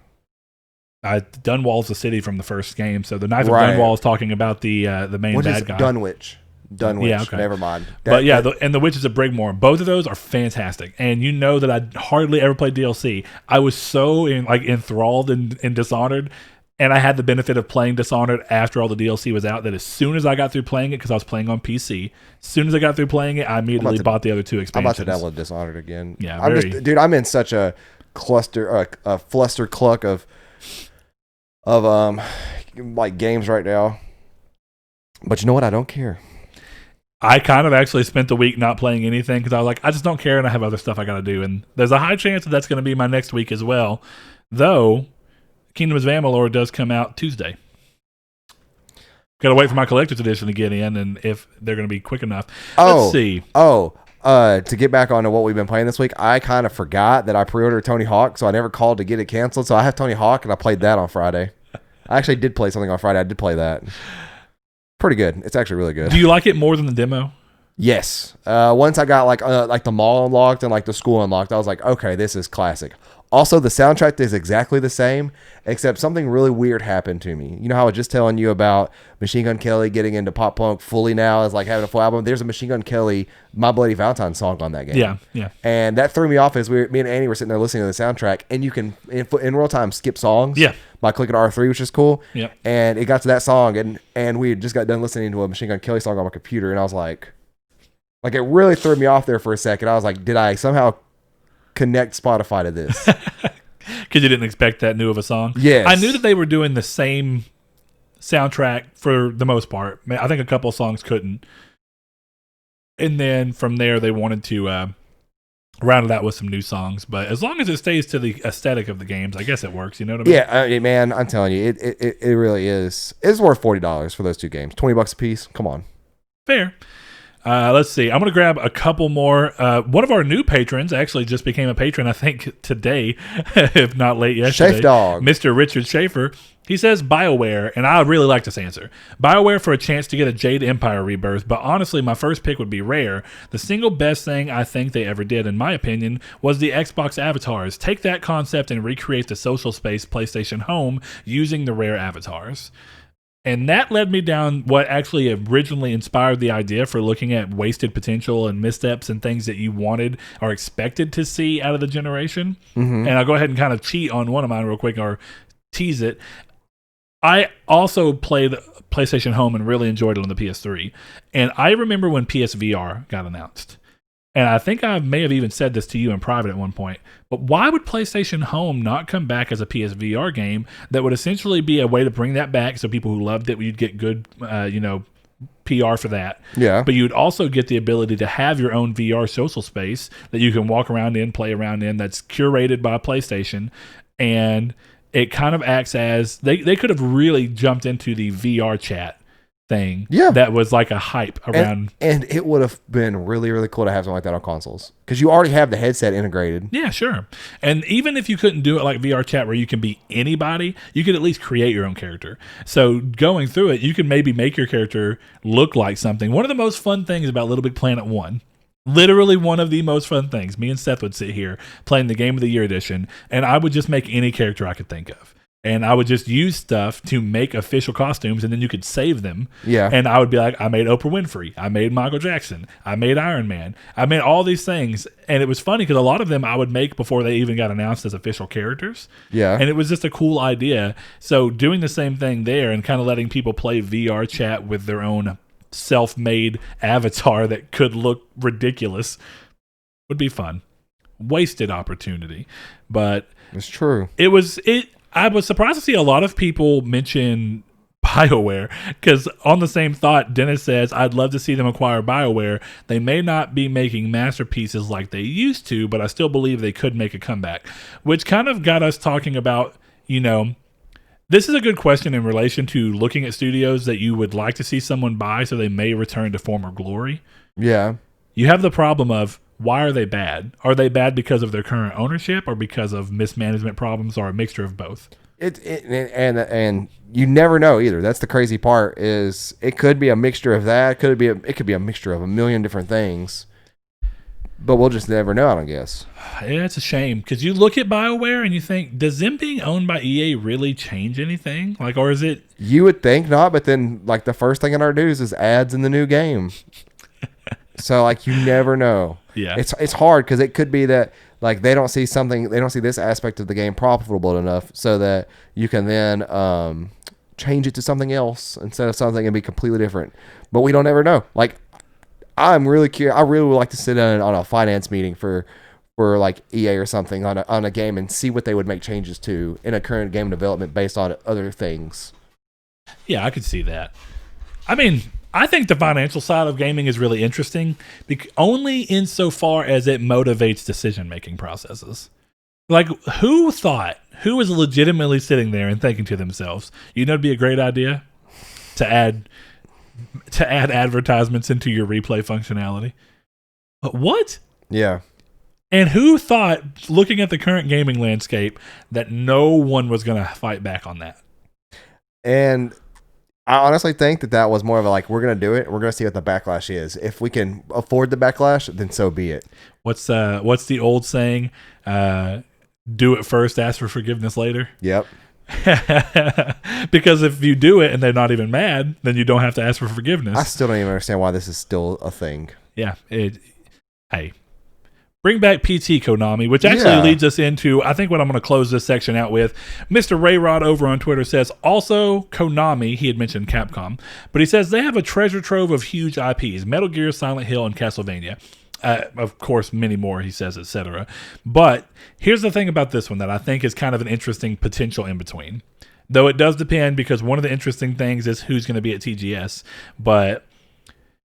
Dunwall's the city from the first game, so the Knife of Dunwall is talking about the main bad guy. Dunwich. Yeah, okay. Never mind. And the Witches of Brigmore, both of those are fantastic. And you know that I hardly ever played DLC. I was so enthralled in Dishonored, and I had the benefit of playing Dishonored after all the DLC was out, that as soon as I got through playing it, because I was playing on PC, as soon as I got through playing it, I immediately bought the other 2 expansions. I'm about to download Dishonored again. Yeah, I'm in such a fluster cluck of like games right now. But you know what? I don't care. I kind of actually spent the week not playing anything because I was like, I just don't care, and I have other stuff I got to do. And there's a high chance that that's going to be my next week as well. Though, Kingdoms of Amalur does come out Tuesday. Got to wait for my collector's edition to get in, and if they're going to be quick enough. Let's see. To get back onto what we've been playing this week, I kind of forgot that I pre-ordered Tony Hawk, so I never called to get it canceled. So I have Tony Hawk, and I played that on Friday. I actually did play something on Friday. I did play that. Pretty good. It's actually really good. Do you like it more than the demo? Yes. Once I got like the mall unlocked and like the school unlocked, I was like, okay, this is classic. Also, the soundtrack is exactly the same, except something really weird happened to me. You know how I was just telling you about Machine Gun Kelly getting into pop punk fully now as like having a full album? There's a Machine Gun Kelly My Bloody Valentine song on that game. Yeah, yeah. And that threw me off as me and Annie were sitting there listening to the soundtrack, and you can, in real time, skip songs by clicking R3, which is cool. Yeah. And it got to that song, and we had just got done listening to a Machine Gun Kelly song on my computer, and I was like it really threw me off there for a second. I was like, did I somehow connect Spotify to this? Because you didn't expect that new of a song? Yes. I knew that they were doing the same soundtrack for the most part. I think a couple of songs couldn't. And then from there, they wanted to round it out with some new songs. But as long as it stays to the aesthetic of the games, I guess it works. You know what I mean? Yeah, man, I'm telling you, it really is. It's worth $40 for those two games. $20 a piece. Come on. Fair. Let's see. I'm going to grab a couple more. One of our new patrons actually just became a patron, I think, today, if not late yesterday. Shafe Dog. Mr. Richard Schaefer. He says BioWare, and I really like this answer. BioWare for a chance to get a Jade Empire rebirth, but honestly, my first pick would be Rare. The single best thing I think they ever did, in my opinion, was the Xbox avatars. Take that concept and recreate the social space PlayStation Home using the Rare avatars. And that led me down what actually originally inspired the idea for looking at wasted potential and missteps and things that you wanted or expected to see out of the generation. Mm-hmm. And I'll go ahead and kind of cheat on one of mine real quick or tease it. I also played PlayStation Home and really enjoyed it on the PS3. And I remember when PSVR got announced. And I think I may have even said this to you in private at one point, but why would PlayStation Home not come back as a PSVR game that would essentially be a way to bring that back so people who loved it, you'd get good, PR for that. Yeah. But you'd also get the ability to have your own VR social space that you can walk around in, play around in, that's curated by PlayStation. And it kind of acts as, they could have really jumped into the VR chat thing that was like a hype around, and it would have been really, really cool to have something like that on consoles because you already have the headset integrated. Yeah, sure. And even if you couldn't do it like VR chat where you can be anybody, you could at least create your own character. So going through it, you can maybe make your character look like something. One of the most fun things about Little Big Planet 1, literally one of the most fun things, me and Seth would sit here playing the Game of the Year edition, and I would just make any character I could think of. And I would just use stuff to make official costumes, and then you could save them. Yeah. And I would be like, I made Oprah Winfrey. I made Michael Jackson. I made Iron Man. I made all these things. And it was funny because a lot of them I would make before they even got announced as official characters. Yeah. And it was just a cool idea. So doing the same thing there and kind of letting people play VR chat with their own self-made avatar that could look ridiculous would be fun. Wasted opportunity. But it's true. I was surprised to see a lot of people mention BioWare because on the same thought, Dennis says, I'd love to see them acquire BioWare. They may not be making masterpieces like they used to, but I still believe they could make a comeback, which kind of got us talking about, this is a good question in relation to looking at studios that you would like to see someone buy so they may return to former glory. Yeah. You have the problem of, why are they bad? Are they bad because of their current ownership or because of mismanagement problems or a mixture of both? And you never know either. That's the crazy part it could be a mixture of that. It could be a mixture of a million different things. But we'll just never know, I guess. Yeah, it's a shame because you look at BioWare and you think, does them being owned by EA really change anything? Or is it? You would think not, but then the first thing in our news is ads in the new game. So you never know. Yeah, it's hard because it could be that they don't see this aspect of the game profitable enough, so that you can then change it to something else instead of something and be completely different. But we don't ever know. I'm really curious. I really would like to sit in on a finance meeting for EA or something on a game and see what they would make changes to in a current game development based on other things. Yeah, I could see that. I mean, I think the financial side of gaming is really interesting, only insofar as it motivates decision-making processes. Who was legitimately sitting there and thinking to themselves, it'd be a great idea to add advertisements into your replay functionality? What? Yeah. And who thought, looking at the current gaming landscape, that no one was going to fight back on that? And I honestly think that was more of a like, we're going to do it. We're going to see what the backlash is. If we can afford the backlash, then so be it. What's the old saying? Do it first, ask for forgiveness later. Yep. Because if you do it and they're not even mad, then you don't have to ask for forgiveness. I still don't even understand why this is still a thing. Yeah. Hey. Bring back PT Konami, which actually leads us into, I think, what I'm going to close this section out with. Mr. Rayrod over on Twitter says, also Konami, he had mentioned Capcom, but he says they have a treasure trove of huge IPs, Metal Gear, Silent Hill, and Castlevania. Of course, many more, he says, etc. But here's the thing about this one that I think is kind of an interesting potential in between. Though it does depend, because one of the interesting things is who's going to be at TGS. But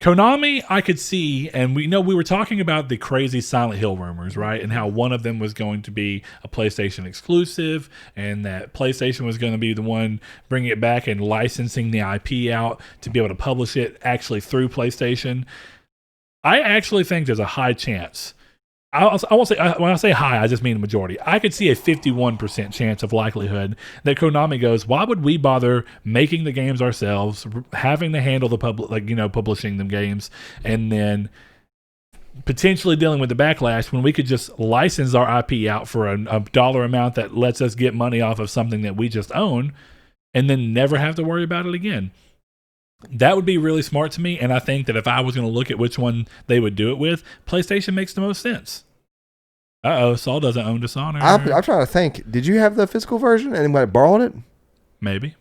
Konami, I could see, and we were talking about the crazy Silent Hill rumors, right? And how one of them was going to be a PlayStation exclusive, and that PlayStation was going to be the one bringing it back and licensing the IP out to be able to publish it actually through PlayStation. I actually think there's a high chance. I won't say, when I say high, I just mean a majority. I could see a 51% chance of likelihood that Konami goes, why would we bother making the games ourselves, having to handle the publishing them games, and then potentially dealing with the backlash when we could just license our IP out for a dollar amount that lets us get money off of something that we just own, and then never have to worry about it again. That would be really smart to me, and I think that if I was going to look at which one they would do it with, PlayStation makes the most sense. Saul doesn't own Dishonored. I'm trying to think. Did you have the physical version and anybody borrowed it? Maybe.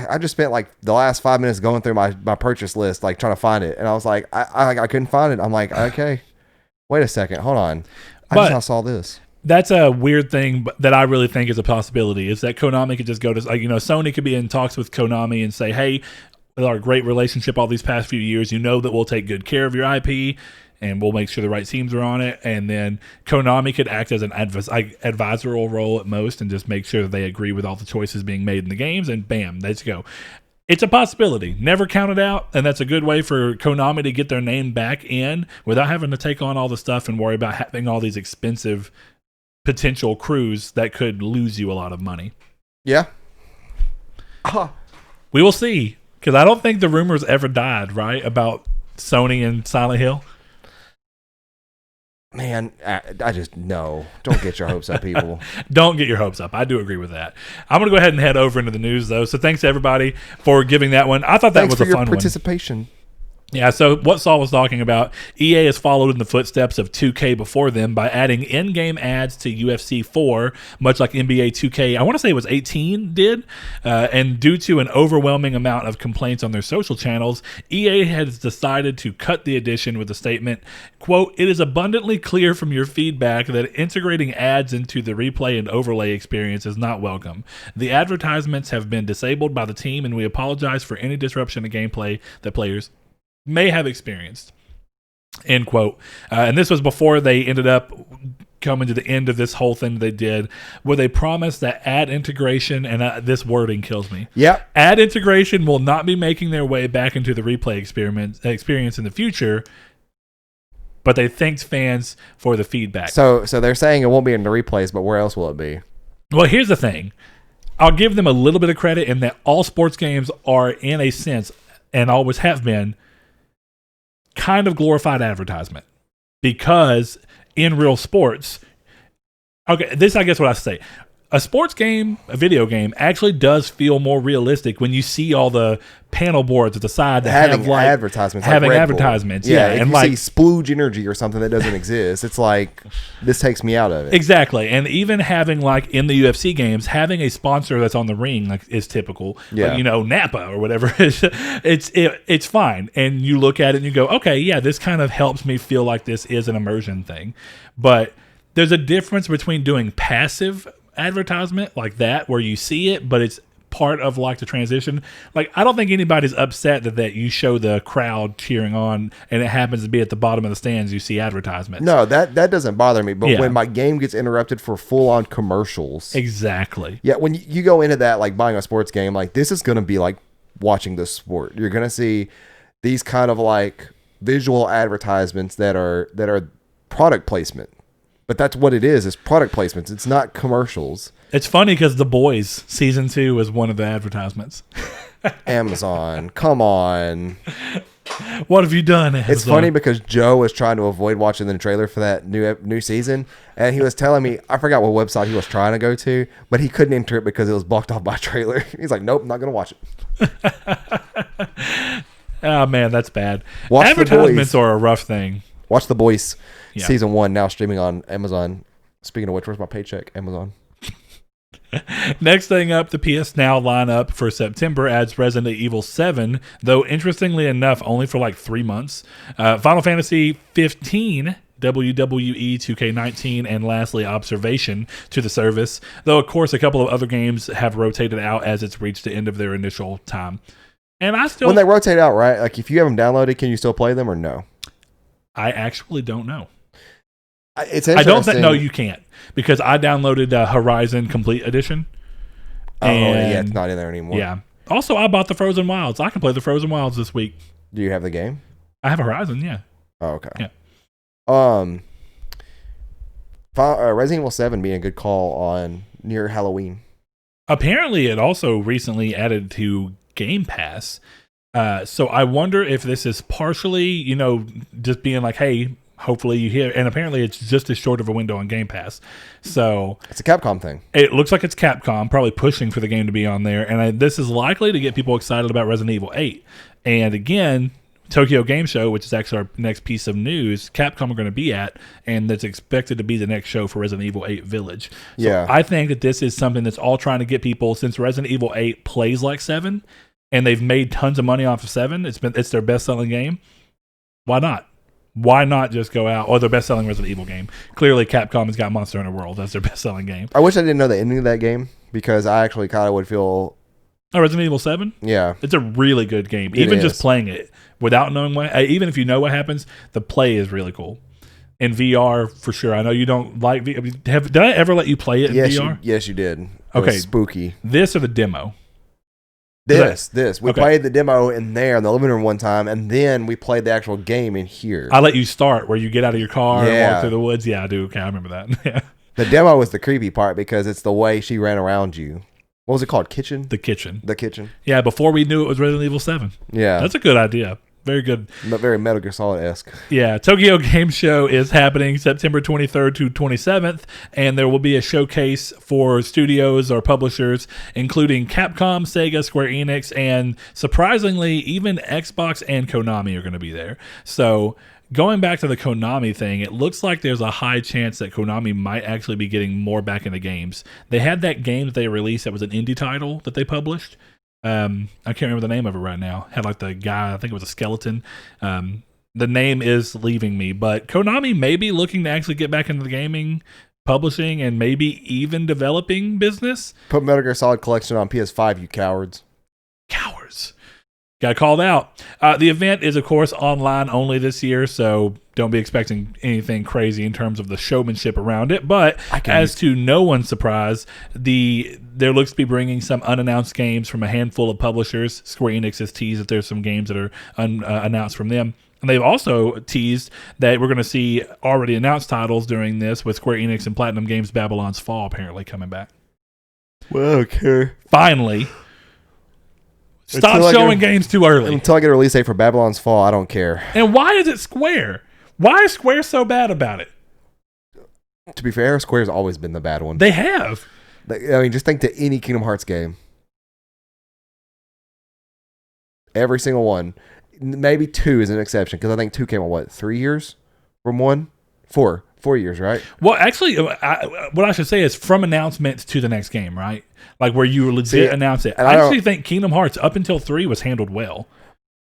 I just spent like the last 5 minutes going through my purchase list, like trying to find it, and I was like, I couldn't find it. I'm like, okay, wait a second, hold on. I just now saw this. That's a weird thing that I really think is a possibility, is that Konami could just go to, Sony could be in talks with Konami and say, hey, with our great relationship all these past few years, that we'll take good care of your IP and we'll make sure the right teams are on it. And then Konami could act as an advisory role at most and just make sure that they agree with all the choices being made in the games, and bam, let's go. It's a possibility. Never count it out, and that's a good way for Konami to get their name back in without having to take on all the stuff and worry about having all these expensive potential crews that could lose you a lot of money. Yeah. We will see, because I don't think the rumors ever died, right, about Sony and Silent Hill. Man, I just no. Don't get your hopes up, people. Don't get your hopes up. I do agree with that. I'm going to go ahead and head over into the news, though. So thanks to everybody for giving that one. I thought that was a fun one. Thanks for your participation. Yeah, so what Saul was talking about, EA has followed in the footsteps of 2K before them by adding in-game ads to UFC 4, much like NBA 2K, I want to say it was 18 did, and due to an overwhelming amount of complaints on their social channels, EA has decided to cut the addition with a statement, quote, "It is abundantly clear from your feedback that integrating ads into the replay and overlay experience is not welcome. The advertisements have been disabled by the team, and we apologize for any disruption to gameplay that players may have experienced," end quote. And this was before they ended up coming to the end of this whole thing they did, where they promised that ad integration, and this wording kills me. Yeah, ad integration will not be making their way back into the replay experience in the future, but they thanked fans for the feedback. So they're saying it won't be in the replays, but where else will it be? Well, here's the thing. I'll give them a little bit of credit in that all sports games are, in a sense, and always have been, kind of glorified advertisement, because in real sports, this I guess what I say, a sports game, a video game, actually does feel more realistic when you see all the panel boards at the side that having have like advertisements, having like advertisements, yeah, and you see Splooge Energy or something that doesn't exist, it's like, this takes me out of it. Exactly. And even having, like, in the UFC games, having a sponsor that's on the ring, like, is typical. Yeah. Like, Napa or whatever. It's fine. And you look at it and you go, okay, yeah, this kind of helps me feel like this is an immersion thing. But there's a difference between doing passive advertisement like that, where you see it, but it's part of like the transition. Like, I don't think anybody's upset that you show the crowd cheering on and it happens to be at the bottom of the stands, you see advertisements. No, that doesn't bother me. But when my game gets interrupted for full-on commercials. Exactly. Yeah, when you go into that, like buying a sports game, like this is going to be like watching the sport. You're going to see these kind of like visual advertisements that are product placement. But that's what it is. It's product placements. It's not commercials. It's funny because The Boys season 2 is one of the advertisements. Amazon, come on. What have you done, Amazon? It's funny because Joe was trying to avoid watching the trailer for that new season, and he was telling me, I forgot what website he was trying to go to, but he couldn't enter it because it was blocked off by a trailer. He's like, nope, not going to watch it. Oh, man, that's bad. Watch Advertisements are a rough thing. Watch The Boys Yeah. season 1 now streaming on Amazon. Speaking of which, where's my paycheck? Amazon. Next thing up, the PS Now lineup for September adds Resident Evil 7, though interestingly enough, only for like 3 months. Final Fantasy 15, WWE 2K19, and lastly, Observation to the service. Though, of course, a couple of other games have rotated out as it's reached the end of their initial time. And I still... When they rotate out, right? Like if you have them downloaded, can you still play them or no? I actually don't know. It's I interesting. don't think... No, you can't. Because I downloaded Horizon Complete Edition. Oh, yeah, it's not in there anymore. Yeah. Also, I bought the Frozen Wilds. I can play the Frozen Wilds this week. Do you have the game? I have Horizon, yeah. Oh, okay. Yeah. Resident Evil 7 being a good call on near Halloween. Apparently, it also recently added to Game Pass. So I wonder if this is partially, just being like, hey, hopefully you hear. And apparently, it's just as short of a window on Game Pass. So it's a Capcom thing. It looks like it's Capcom probably pushing for the game to be on there. And this is likely to get people excited about Resident Evil 8. And again, Tokyo Game Show, which is actually our next piece of news, Capcom are going to be at, and that's expected to be the next show for Resident Evil 8 Village. So yeah. I think that this is something that's all trying to get people, since Resident Evil 8 plays like 7, and they've made tons of money off of 7. It's their best-selling game. Why not? Why not just go out, or their best-selling Resident Evil game? Clearly, Capcom has got Monster Hunter World as their best-selling game. I wish I didn't know the ending of that game, because I actually kind of would feel... Oh, Resident Evil 7? Yeah. It's a really good game. Even just playing it without knowing even if you know what happens, the play is really cool. In VR, for sure. I know you don't like VR. Did I ever let you play it in VR? Yes, you did. It Okay. was spooky. This or the demo? This. We Okay. played the demo in there in the living room one time, and then we played the actual game in here. I let you start where you get out of your car and Yeah. walk through the woods. Yeah, I do. Okay, I remember that. Yeah. The demo was the creepy part because it's the way she ran around you. What was it called? Kitchen? The kitchen. The kitchen. Yeah, before we knew it was Resident Evil 7. Yeah. That's a good idea. Very good. Very Metal Gear Solid-esque. Yeah, Tokyo Game Show is happening September 23rd to 27th, and there will be a showcase for studios or publishers, including Capcom, Sega, Square Enix, and surprisingly, even Xbox and Konami are going to be there. So going back to the Konami thing, it looks like there's a high chance that Konami might actually be getting more back into games. They had that game that they released that was an indie title that they published. I can't remember the name of it right now. Had like the guy, I think it was a skeleton. The name is leaving me, but Konami may be looking to actually get back into the gaming, publishing, and maybe even developing business. Put Metal Gear Solid Collection on PS5, you cowards. Cowards. Got called out. The event is, of course, online only this year, so don't be expecting anything crazy in terms of the showmanship around it. But as to no one's surprise, there looks to be bringing some unannounced games from a handful of publishers. Square Enix has teased that there's some games that are unannounced from them. And they've also teased that we're going to see already announced titles during this, with Square Enix and Platinum Games Babylon's Fall apparently coming back. Well, okay. Finally. Stop showing games too early. Until I get a release date for Babylon's Fall, I don't care. And why is it Square? Why is Square so bad about it? To be fair, Square's always been the bad one. They have. I mean, just think to any Kingdom Hearts game. Every single one. Maybe 2 is an exception, because I think 2 came out, 3 years from 1? 4 years, right? Well, actually, what I should say is from announcement to the next game, right? Like where you legit announce it. I actually think Kingdom Hearts up until 3 was handled well.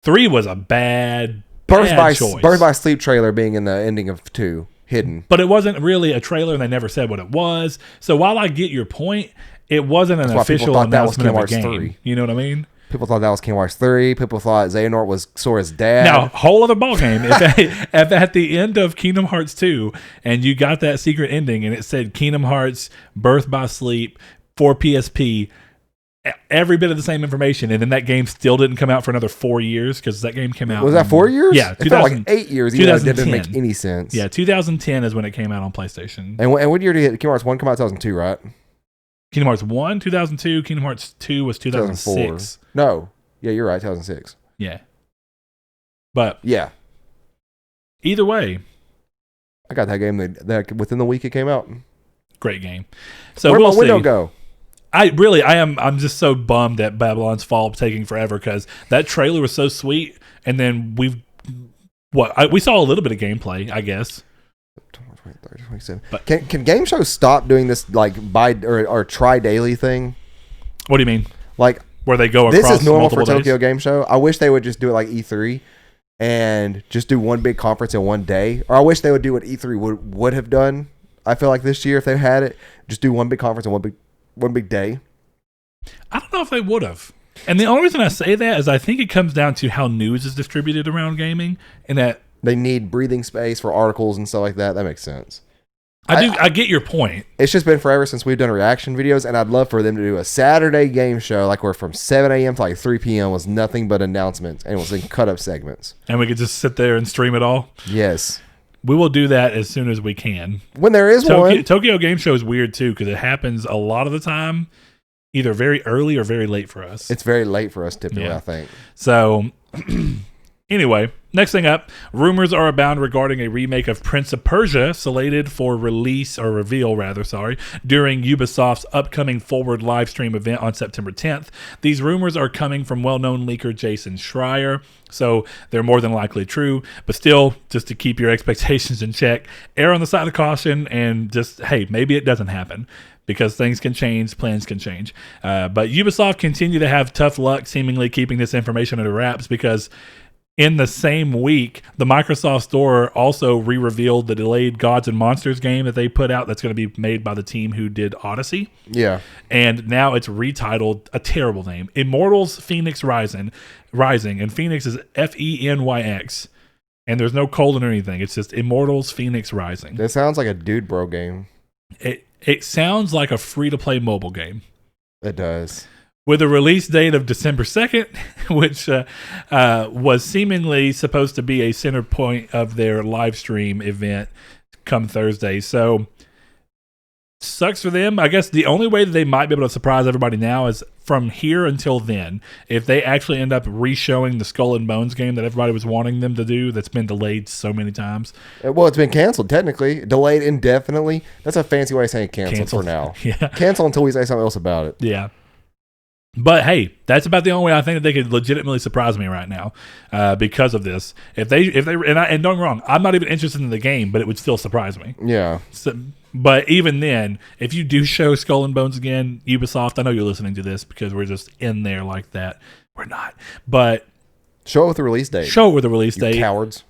3 was a bad choice. Birth by Sleep trailer being in the ending of 2, hidden. But it wasn't really a trailer, and they never said what it was. So while I get your point, it wasn't an official announcement of a game. 3. You know what I mean? People thought that was Kingdom Hearts 3. People thought Xehanort was Sora's dad. Now, whole other ballgame. if at the end of Kingdom Hearts 2, and you got that secret ending, and it said Kingdom Hearts Birth by Sleep for PSP, every bit of the same information, and then that game still didn't come out for another 4 years because that game came out. Was that 4 years? Yeah, it felt like 8 years. Even though it didn't make any sense. Yeah, 2010 is when it came out on PlayStation. And what year did Kingdom Hearts 1 come out? 2002, right? Kingdom Hearts 1, 2002. Kingdom Hearts 2 was 2006. No. Yeah, you're right. 2006. Yeah. But yeah, either way, I got that game that within the week it came out. Great game. So where'd we'll my window see. go? I'm just so bummed at Babylon's Fall taking forever because that trailer was so sweet, and then we saw a little bit of gameplay, I guess. 30, 27. But can game shows stop doing this like buy or try daily thing? What do you mean? Like where they go across this is normal for days? Tokyo Game Show. I wish they would just do it like E3 and just do one big conference in one day. Or I wish they would do what E3 would have done. I feel like this year if they had it, just do one big conference and one big day. I don't know if they would have. And the only reason I say that is I think it comes down to how news is distributed around gaming, and that they need breathing space for articles and stuff like that. That makes sense. I get your point. It's just been forever since we've done reaction videos, and I'd love for them to do a Saturday game show, like where from 7 a.m. to like 3 p.m. was nothing but announcements, and it was in cut-up segments. And we could just sit there and stream it all? Yes. We will do that as soon as we can. When there is one. Tokyo Game Show is weird, too, because it happens a lot of the time, either very early or very late for us. It's very late for us, typically, I think. So... Anyway, next thing up, rumors are abound regarding a remake of Prince of Persia slated for reveal during Ubisoft's upcoming Forward live stream event on September 10th. These rumors are coming from well-known leaker Jason Schreier, so they're more than likely true, but still, just to keep your expectations in check, err on the side of caution and just, hey, maybe it doesn't happen. Because things can change, plans can change. But Ubisoft continue to have tough luck seemingly keeping this information under wraps because in the same week, the Microsoft Store also re-revealed the delayed Gods and Monsters game that they put out that's going to be made by the team who did Odyssey. Yeah. And now it's retitled, a terrible name, Immortals Fenyx Rising. And Phoenix is Fenyx. And there's no colon or anything. It's just Immortals Fenyx Rising. That sounds like a dude bro game. It sounds like a free-to-play mobile game. It does. With a release date of December 2nd, which was seemingly supposed to be a center point of their live stream event come Thursday. So, sucks for them. I guess the only way that they might be able to surprise everybody now is from here until then. If they actually end up re-showing the Skull and Bones game that everybody was wanting them to do that's been delayed so many times. Well, it's been canceled, technically. Delayed indefinitely. That's a fancy way of saying canceled for now. Yeah. Cancel until we say something else about it. Yeah. But hey, that's about the only way I think that they could legitimately surprise me right now, because of this. If they and don't get me wrong, I'm not even interested in the game, but it would still surprise me. Yeah. So, but even then, if you do show Skull and Bones again, Ubisoft, I know you're listening to this because we're just in there like that. We're not, but show it with the release date. Show it with the release date. Cowards.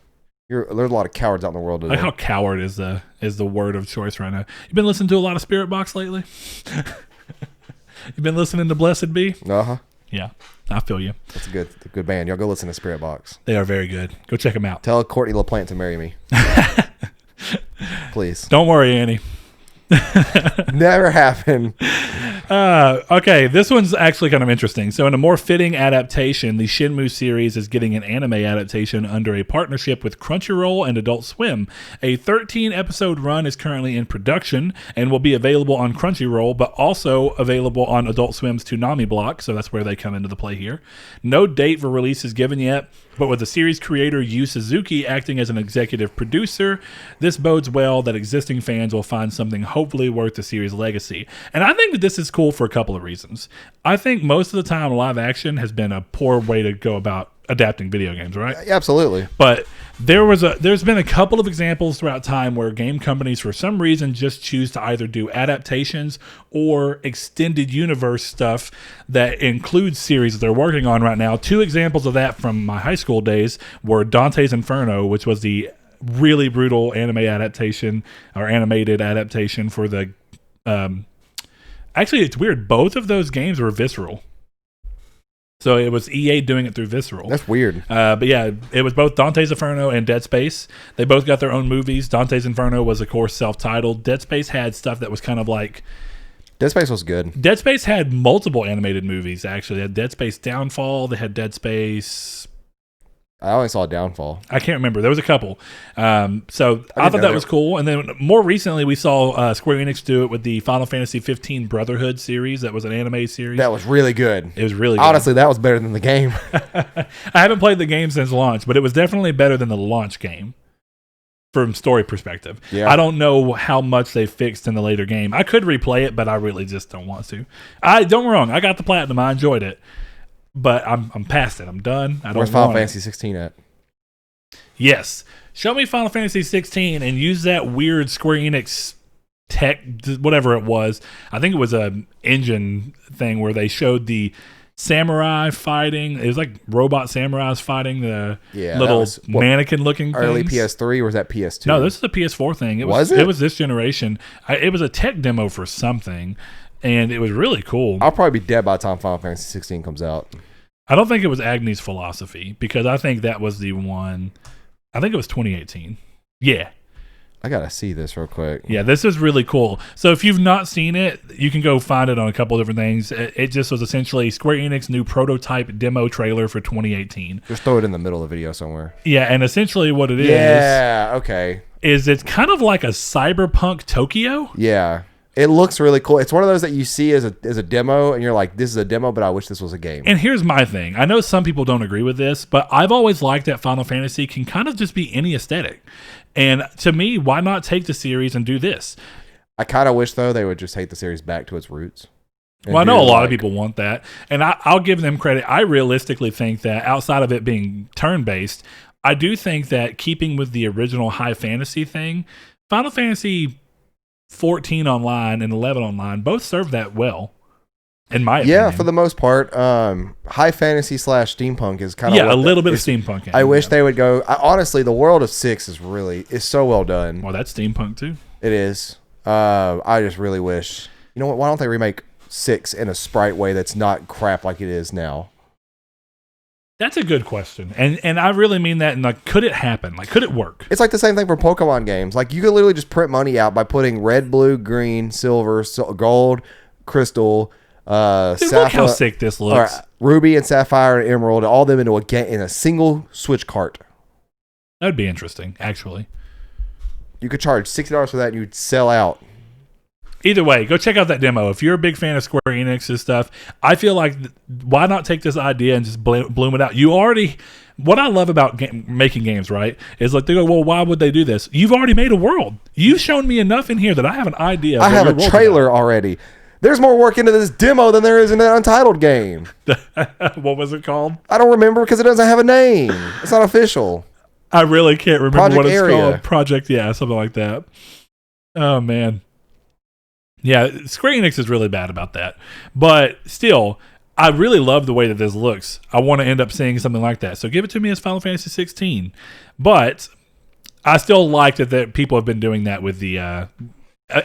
There's a lot of cowards out in the world today. Like how coward is the word of choice right now. You've been listening to a lot of Spirit Box lately. You've been listening to Blessed Be? Uh-huh. Yeah, I feel you. That's a good band. Y'all go listen to Spirit Box. They are very good. Go check them out. Tell Courtney LaPlante to marry me. Please. Don't worry, Annie. Never happened. Okay, this one's actually kind of interesting. So in a more fitting adaptation, the Shenmue series is getting an anime adaptation under a partnership with Crunchyroll and Adult Swim. A 13-episode run is currently in production and will be available on Crunchyroll, but also available on Adult Swim's Toonami block, so that's where they come into the play here. No date for release is given yet, but with the series creator Yu Suzuki acting as an executive producer, this bodes well that existing fans will find something hopefully worth the series' legacy. And I think that this is cool for a couple of reasons. I think most of the time live action has been a poor way to go about adapting video games, right? Absolutely. But there's been a couple of examples throughout time where game companies for some reason just choose to either do adaptations or extended universe stuff that includes series that they're working on right now. Two examples of that from my high school days were Dante's Inferno, which was the really brutal anime adaptation or animated adaptation for the actually it's weird, both of those games were Visceral. So it was EA doing it through Visceral. That's weird. But yeah, it was both Dante's Inferno and Dead Space. They both got their own movies. Dante's Inferno was, of course, self-titled. Dead Space had stuff that was kind of like Dead Space was good. Dead Space had multiple animated movies, actually. They had Dead Space Downfall. They had Dead Space... I only saw Downfall. I can't remember. There was a couple. So I thought that was cool. And then more recently, we saw Square Enix do it with the Final Fantasy 15 Brotherhood series. That was an anime series. That was really good. It was really good. Honestly, that was better than the game. I haven't played the game since launch, but it was definitely better than the launch game from story perspective. Yeah. I don't know how much they fixed in the later game. I could replay it, but I really just don't want to. Don't get me wrong. I got the platinum. I enjoyed it. But I'm past it. I'm done. I don't Where's Final Fantasy 16 at? Yes. Show me Final Fantasy 16 and use that weird Square Enix tech, whatever it was. I think it was a engine thing where they showed the samurai fighting. It was like robot samurais fighting the little mannequin-looking early things. PS3, or was that PS2? No, this is a PS4 thing. It was this generation. It was a tech demo for something. And it was really cool. I'll probably be dead by the time Final Fantasy 16 comes out. I don't think it was Agni's Philosophy, because I think that was the one. I think it was 2018. Yeah. I got to see this real quick. Yeah, this is really cool. So if you've not seen it, you can go find it on a couple of different things. It just was essentially Square Enix new prototype demo trailer for 2018. Just throw it in the middle of the video somewhere. Yeah, and essentially what it is. Yeah, okay. Is it's kind of like a cyberpunk Tokyo. Yeah. It looks really cool. It's one of those that you see as a demo, and you're like, this is a demo, but I wish this was a game. And here's my thing. I know some people don't agree with this, but I've always liked that Final Fantasy can kind of just be any aesthetic. And to me, why not take the series and do this? I kind of wish, though, they would just take the series back to its roots. Well, I know a lot of people want that. And I'll give them credit. I realistically think that outside of it being turn-based, I do think that keeping with the original high fantasy thing, Final Fantasy 14 online and 11 online both serve that well, in my opinion. Yeah, for the most part. High fantasy / steampunk is kind of a little bit of steampunk. I wish they would go. Honestly, the world of 6 is so well done. Well, that's steampunk too. It is. I just really wish. You know what? Why don't they remake 6 in a sprite way that's not crap like it is now? That's a good question, and I really mean that. And like, could it happen? Like, could it work? It's like the same thing for Pokemon games. Like, you could literally just print money out by putting red, blue, green, silver, gold, crystal, Dude, look how sick this looks. Ruby and Sapphire and Emerald, all them into a game in a single Switch cart. That'd be interesting, actually. You could charge $60 for that, and you'd sell out. Either way, go check out that demo. If you're a big fan of Square Enix's stuff, I feel like why not take this idea and just bloom it out? You already, what I love about making games, right, is like they go, well, why would they do this? You've already made a world. You've shown me enough in here that I have an idea. I have a trailer already. There's more work into this demo than there is in that Untitled game. What was it called? I don't remember because it doesn't have a name. It's not official. I really can't remember Project what it's Area. called. Project, yeah, something like that. Oh, man. Yeah, Square Enix is really bad about that. But still, I really love the way that this looks. I want to end up seeing something like that. So give it to me as Final Fantasy 16. But I still like that people have been doing that with the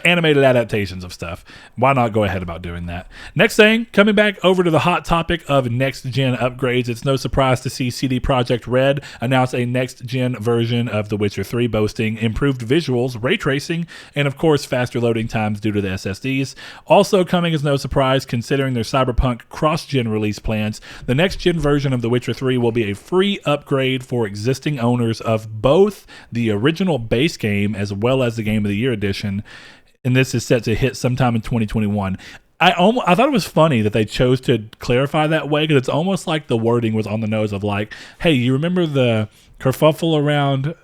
animated adaptations of stuff. Why not go ahead about doing that? Next thing, coming back over to the hot topic of next-gen upgrades, it's no surprise to see CD Projekt Red announce a next-gen version of The Witcher 3 boasting improved visuals, ray tracing, and of course faster loading times due to the SSDs. Also coming as no surprise, considering their Cyberpunk cross-gen release plans, the next-gen version of The Witcher 3 will be a free upgrade for existing owners of both the original base game as well as the Game of the Year edition. And this is set to hit sometime in 2021. I thought it was funny that they chose to clarify that way, because it's almost like the wording was on the nose of like, hey, you remember the kerfuffle around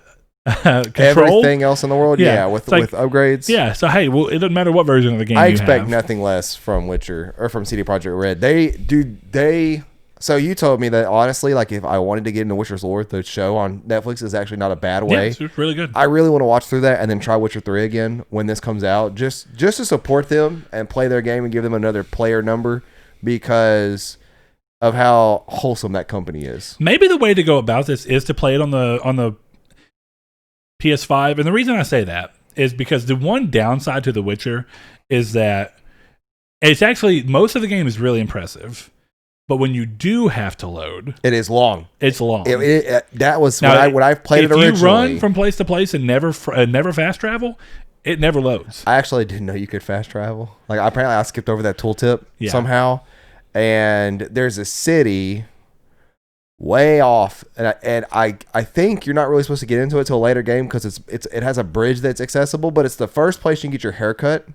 Control? Everything else in the world? Yeah, with upgrades. Yeah, so hey, well, it doesn't matter what version of the game I you expect have. nothing less from Witcher or from CD Projekt Red. So you told me that honestly, like if I wanted to get into Witcher's lore, the show on Netflix is actually not a bad way. Yeah, it's really good. I really want to watch through that and then try Witcher 3 again when this comes out, just to support them and play their game and give them another player number because of how wholesome that company is. Maybe the way to go about this is to play it on the PS5, and the reason I say that is because the one downside to The Witcher is that it's actually, most of the game is really impressive. But when you do have to load, it is long. It's long. That was now, when I played it originally. If you run from place to place and never fast travel, It never loads. I actually didn't know you could fast travel. Like apparently I skipped over that tooltip somehow. And there's a city way off, and I think you're not really supposed to get into it till a later game because it has a bridge that's accessible, but it's the first place you can get your haircut.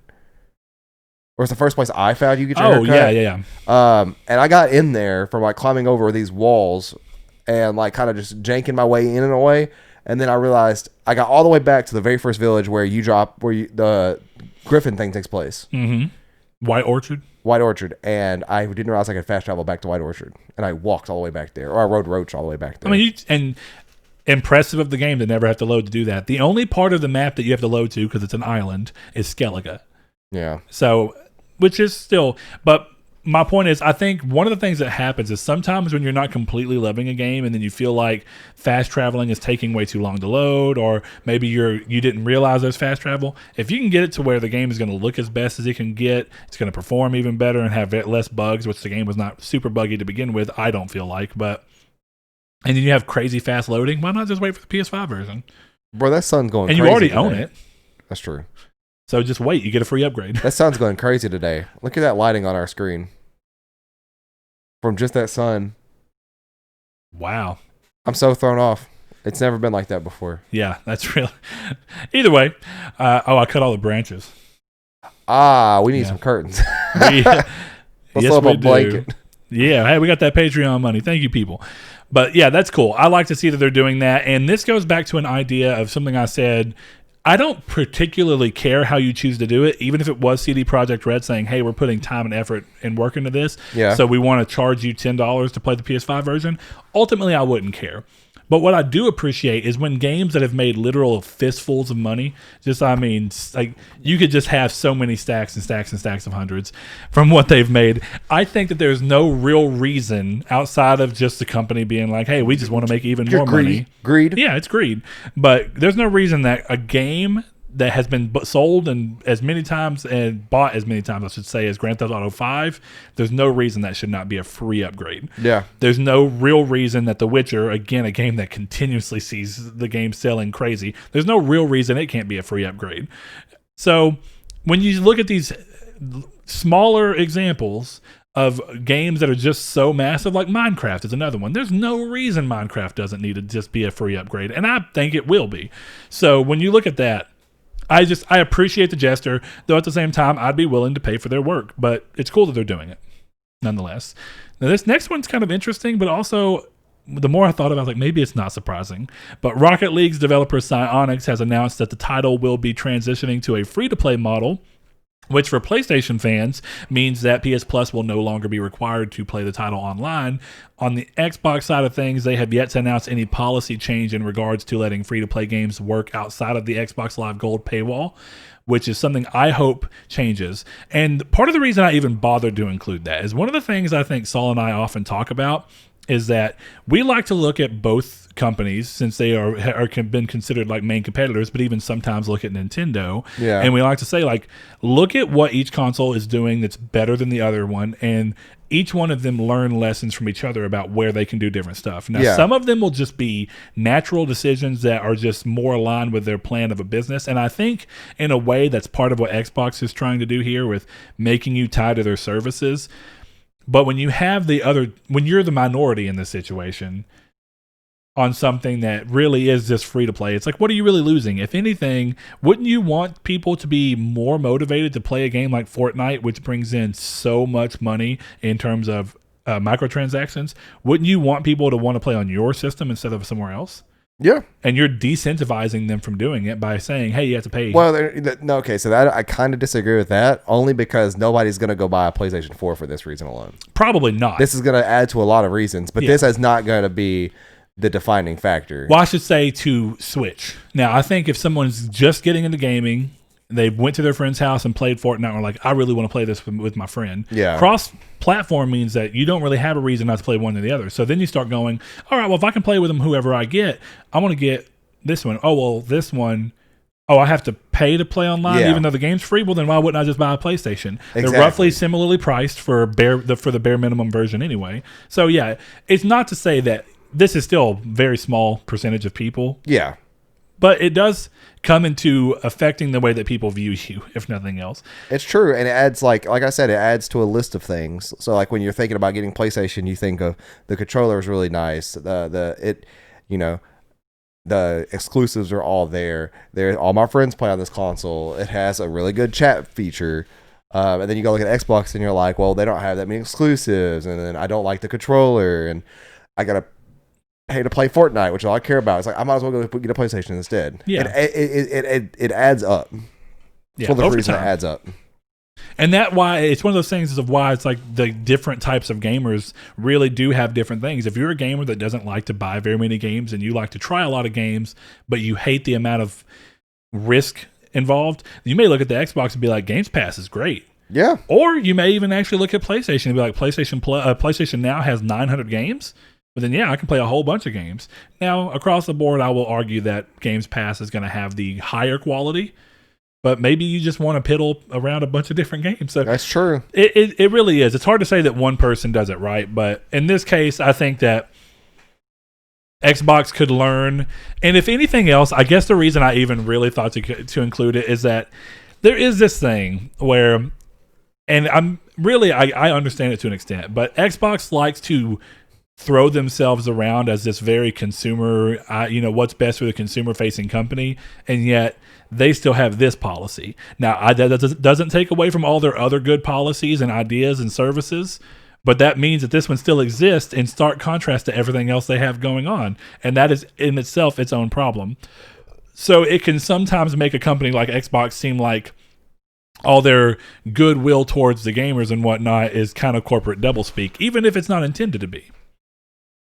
Or it's the first place I found you get your haircut. Yeah. And I got in there from like climbing over these walls and like kind of just janking my way in and away. And then I realized I got all the way back to the very first village where the Griffin thing takes place. Mm-hmm. White Orchard. And I didn't realize I could fast travel back to White Orchard. And I walked all the way back there. Or I rode Roach all the way back there. I mean, and impressive of the game to never have to load to do that. The only part of the map that you have to load to, because it's an island, is Skellige. Yeah. So, which is still, but my point is, I think one of the things that happens is sometimes when you're not completely loving a game and then you feel like fast traveling is taking way too long to load, or maybe you didn't realize there's fast travel. If you can get it to where the game is going to look as best as it can get, it's going to perform even better and have less bugs, which the game was not super buggy to begin with, I don't feel like, and then you have crazy fast loading, why not just wait for the PS5 version? Bro, that sun's going crazy. And you already own it. That's true. So just wait, you get a free upgrade. That sun's going crazy today. Look at that lighting on our screen. From just that sun. Wow. I'm so thrown off. It's never been like that before. Yeah, that's real. Either way. I cut all the branches. We need some curtains. Let's throw up a blanket. Yeah, hey, we got that Patreon money. Thank you, people. But yeah, that's cool. I like to see that they're doing that. And this goes back to an idea of something I said. I don't particularly care how you choose to do it, even if it was CD Projekt Red saying, hey, we're putting time and effort and work into this, so we want to charge you $10 to play the PS5 version. Ultimately, I wouldn't care. But what I do appreciate is when games that have made literal fistfuls of money, like you could just have so many stacks and stacks and stacks of hundreds from what they've made. I think that there's no real reason outside of just the company being like, hey, we just want to make even more money. Greed. Yeah, it's greed. But there's no reason that a game that has been sold and as many times and bought as many times, I should say, as Grand Theft Auto 5, there's no reason that should not be a free upgrade. Yeah. There's no real reason that The Witcher, again, a game that continuously sees the game selling crazy, there's no real reason it can't be a free upgrade. So when you look at these smaller examples of games that are just so massive, like Minecraft is another one. There's no reason Minecraft doesn't need to just be a free upgrade, and I think it will be. So when you look at that, I appreciate the gesture, though at the same time, I'd be willing to pay for their work. But it's cool that they're doing it, nonetheless. Now, this next one's kind of interesting, but also, the more I thought about it, I was like, maybe it's not surprising. But Rocket League's developer Psyonix has announced that the title will be transitioning to a free-to-play model, which for PlayStation fans means that PS Plus will no longer be required to play the title online. On the Xbox side of things, they have yet to announce any policy change in regards to letting free-to-play games work outside of the Xbox Live Gold paywall, which is something I hope changes. And part of the reason I even bothered to include that is one of the things I think Saul and I often talk about is that we like to look at both companies since they are been considered like main competitors, but even sometimes look at Nintendo. Yeah. And we like to say, like, look at what each console is doing that's better than the other one, and each one of them learn lessons from each other about where they can do different stuff. Now, some of them will just be natural decisions that are just more aligned with their plan of a business. And I think in a way that's part of what Xbox is trying to do here with making you tie to their services. But when you have when you're the minority in this situation on something that really is just free to play, it's like, what are you really losing? If anything, wouldn't you want people to be more motivated to play a game like Fortnite, which brings in so much money in terms of microtransactions? Wouldn't you want people to want to play on your system instead of somewhere else? Yeah. And you're decentivizing them from doing it by saying, hey, you have to pay. Well, no, okay, so that I kind of disagree with that, only because nobody's going to go buy a PlayStation 4 for this reason alone. Probably not. This is going to add to a lot of reasons, but this is not going to be the defining factor. Well, I should say to Switch. Now, I think if someone's just getting into gaming, they went to their friend's house and played Fortnite and were like, I really want to play this with my friend. Yeah. Cross-platform means that you don't really have a reason not to play one or the other. So then you start going, all right, well, if I can play with them, whoever I get, I want to get this one. Oh, well, this one, I have to pay to play online even though the game's free? Well, then why wouldn't I just buy a PlayStation? Exactly. They're roughly similarly priced for the bare minimum version anyway. So, yeah, it's not to say that this is still a very small percentage of people. Yeah. but it does come into affecting the way that people view you, if nothing else. It's true, and it adds like I said, it adds to a list of things. So like when you're thinking about getting PlayStation, you think of the controller is really nice. The exclusives are all there. All my friends play on this console. It has a really good chat feature. And then you go look at Xbox and you're like, well, they don't have that many exclusives, and then I don't like the controller, and I gotta pay to play Fortnite, which is all I care about. It's like I might as well go get a PlayStation instead. Yeah, it adds up. It's one of those reasons it adds up. And that why it's one of those things of why it's like the different types of gamers really do have different things. If you're a gamer that doesn't like to buy very many games and you like to try a lot of games, but you hate the amount of risk involved, you may look at the Xbox and be like, Games Pass is great. Yeah. Or you may even actually look at PlayStation and be like, PlayStation now has 900 games. But then, I can play a whole bunch of games. Now, across the board, I will argue that Games Pass is going to have the higher quality. But maybe you just want to piddle around a bunch of different games. So that's true. It really is. It's hard to say that one person does it right. But in this case, I think that Xbox could learn. And if anything else, I guess the reason I even really thought to include it is that there is this thing where, and I understand it to an extent, but Xbox likes to throw themselves around as this very consumer, what's best for the consumer-facing company, and yet they still have this policy. Now, that doesn't take away from all their other good policies and ideas and services, but that means that this one still exists in stark contrast to everything else they have going on. And that is in itself its own problem. So it can sometimes make a company like Xbox seem like all their goodwill towards the gamers and whatnot is kind of corporate doublespeak, even if it's not intended to be.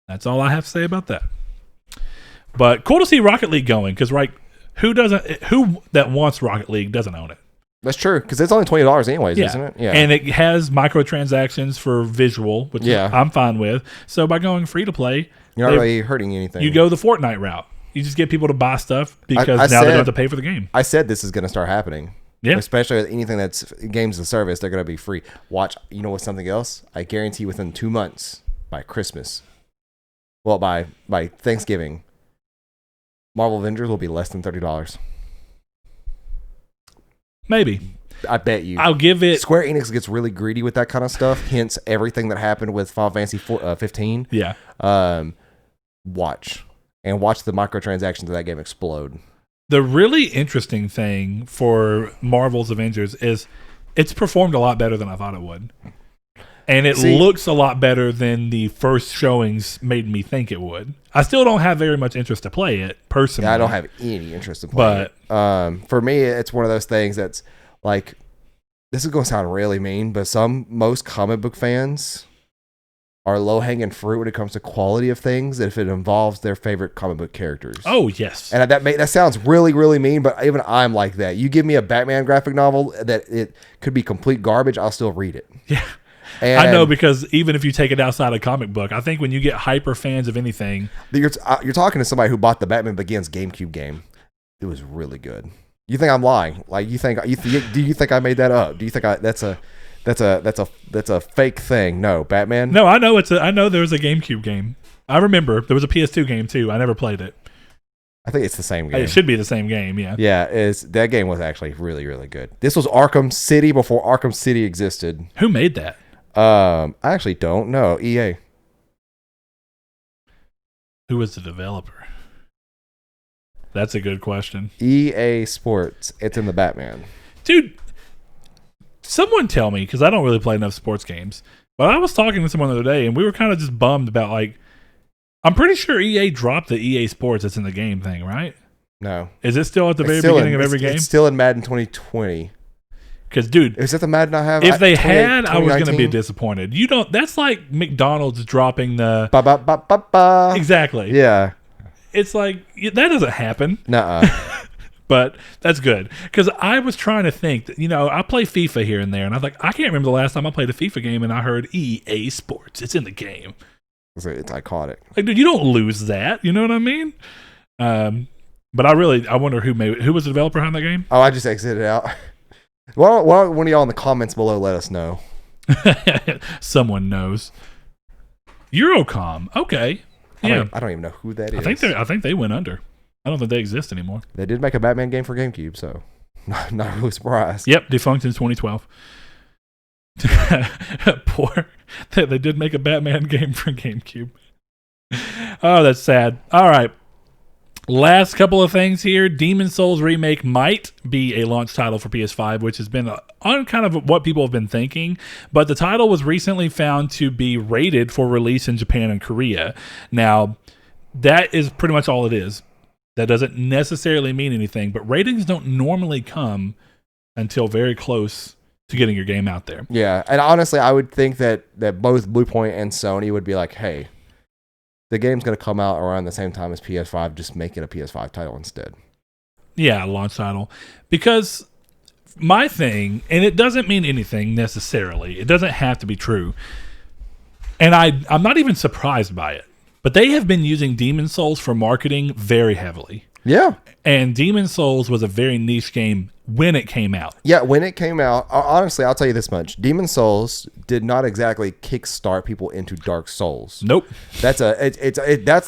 That's all I have to say about that. But cool to see Rocket League going, because who that wants Rocket League doesn't own it? That's true, because it's only $20 anyways, isn't it? Yeah. And it has microtransactions for visual, which I'm fine with. So by going free to play, you're not really hurting anything. You go the Fortnite route. You just get people to buy stuff because now they don't have to pay for the game. I said this is going to start happening. Yeah. Especially with anything that's games as a service, they're going to be free. Watch, you know what's something else? I guarantee within 2 months, by Christmas, well, by Thanksgiving, Marvel Avengers will be less than $30. Maybe. I bet you. I'll give it. Square Enix gets really greedy with that kind of stuff. Hence everything that happened with Final Fantasy 15. Yeah. Watch the microtransactions of that game explode. The really interesting thing for Marvel's Avengers is it's performed a lot better than I thought it would. And it looks a lot better than the first showings made me think it would. I still don't have very much interest to play it, personally. Yeah, I don't have any interest in playing it. For me, it's one of those things that's like, this is going to sound really mean, but most comic book fans are low-hanging fruit when it comes to quality of things if it involves their favorite comic book characters. Oh, yes. And that sounds really, really mean, but even I'm like that. You give me a Batman graphic novel that it could be complete garbage, I'll still read it. Yeah. And I know, because even if you take it outside of comic book, I think when you get hyper fans of anything, you're talking to somebody who bought the Batman Begins GameCube game. It was really good. You think I'm lying? Like do you think I made that up? Do you think that's a fake thing? No, Batman. No, I know there was a GameCube game. I remember there was a PS2 game too. I never played it. I think it's the same game. It should be the same game, yeah. Yeah, that game was actually really, really good. This was Arkham City before Arkham City existed. Who made that? I actually don't know. EA. Who was the developer? That's a good question. EA Sports. It's in the Batman. Dude, someone tell me, because I don't really play enough sports games, but I was talking to someone the other day, and we were kind of just bummed about, like, I'm pretty sure EA dropped the EA Sports that's in the game thing, right? No. Is it still at the very beginning of every game? It's still in Madden 2020. Because, dude, is that the Madden I have? If they had, I was going to be disappointed. That's like McDonald's dropping the Exactly. Yeah. It's like, that doesn't happen. Nuh-uh. But that's good. Because I was trying to think that, I play FIFA here and there, and I was like, I can't remember the last time I played a FIFA game and I heard EA Sports. It's in the game. It's iconic. Like, dude, you don't lose that. You know what I mean? But I wonder who was the developer behind that game? Oh, I just exited out. Well, one of y'all in the comments below let us know. Someone knows. Eurocom. Okay. Yeah. I don't even know who that is. I think they went under. I don't think they exist anymore. They did make a Batman game for GameCube, so not really surprised. Yep, defunct in 2012. Poor. They did make a Batman game for GameCube. Oh, that's sad. All right. Last couple of things here. Demon's Souls Remake might be a launch title for PS5, which has been on kind of what people have been thinking. But the title was recently found to be rated for release in Japan and Korea. Now, that is pretty much all it is. That doesn't necessarily mean anything, but ratings don't normally come until very close to getting your game out there. Yeah, and honestly, I would think that both Bluepoint and Sony would be like, hey, the game's going to come out around the same time as PS5, just make it a PS5 title instead. Yeah, launch title. Because my thing, and it doesn't mean anything necessarily, it doesn't have to be true, and I'm not even surprised by it, but they have been using Demon's Souls for marketing very heavily. Yeah. And Demon's Souls was a very niche game when it came out. Yeah, when it came out, honestly, I'll tell you this much. Demon's Souls did not exactly kickstart people into Dark Souls. Nope. That's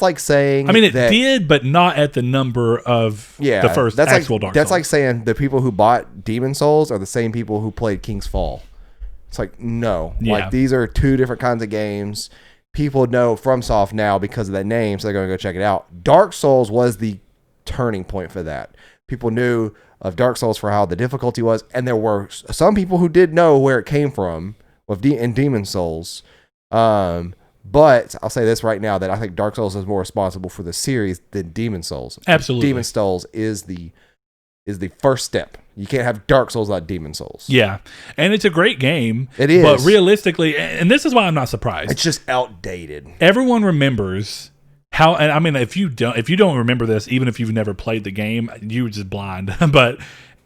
like saying... I mean, it did, but not at the number of the first actual Dark Souls. That's like saying the people who bought Demon's Souls are the same people who played King's Fall. It's like, no. Yeah. Like, these are two different kinds of games. People know FromSoft now because of that name, so they're going to go check it out. Dark Souls was the turning point for that. People knew of Dark Souls for how the difficulty was, and there were some people who did know where it came from in Demon's Souls. But I'll say this right now, that I think Dark Souls is more responsible for the series than Demon's Souls. Absolutely. Demon's Souls is the first step. You can't have Dark Souls without Demon's Souls. Yeah, and it's a great game. It is. But realistically, and this is why I'm not surprised. It's just outdated. Everyone remembers how, and I mean, if you don't remember this, even if you've never played the game, you were just blind. But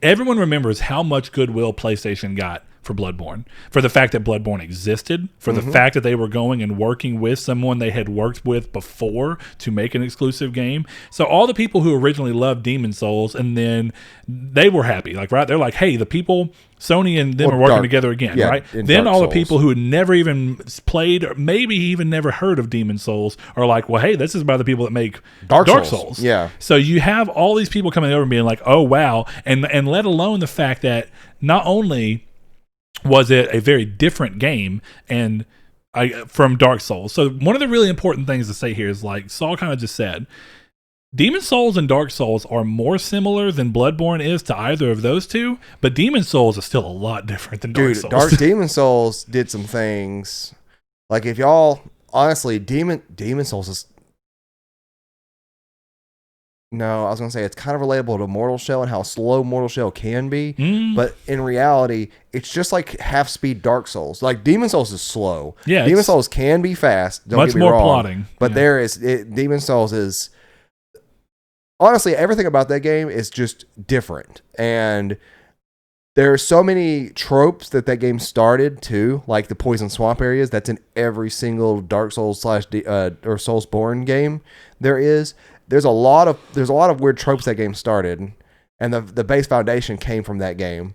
everyone remembers how much goodwill PlayStation got for Bloodborne, for the fact that Bloodborne existed, for the fact that they were going and working with someone they had worked with before to make an exclusive game. So all the people who originally loved Demon's Souls, and then they were happy, like, right? They're like, hey, the people, Sony and them are working together again, right? Then all the people who had never even played, or maybe even never heard of Demon's Souls, are like, well, hey, this is by the people that make Dark Souls. Yeah. So you have all these people coming over and being like, oh, wow. And let alone the fact that not only was it a very different game and from Dark Souls. So one of the really important things to say here is, like Saul kind of just said, Demon's Souls and Dark Souls are more similar than Bloodborne is to either of those two, but Demon's Souls is still a lot different than Dark Souls. Demon's Souls did some things. Like, if y'all, honestly, Demon's Souls is... No, I was going to say it's kind of relatable to Mortal Shell and how slow Mortal Shell can be. But in reality, it's just like half-speed Dark Souls. Like, Demon's Souls is slow. Yeah, Demon's Souls can be fast. Don't much get me more wrong, plotting. But Demon's Souls is... Honestly, everything about that game is just different. And there are so many tropes that game started, too. Like the Poison Swamp areas. That's in every single Dark Souls / or Soulsborne game there is. There's a lot of weird tropes that game started, and the base foundation came from that game.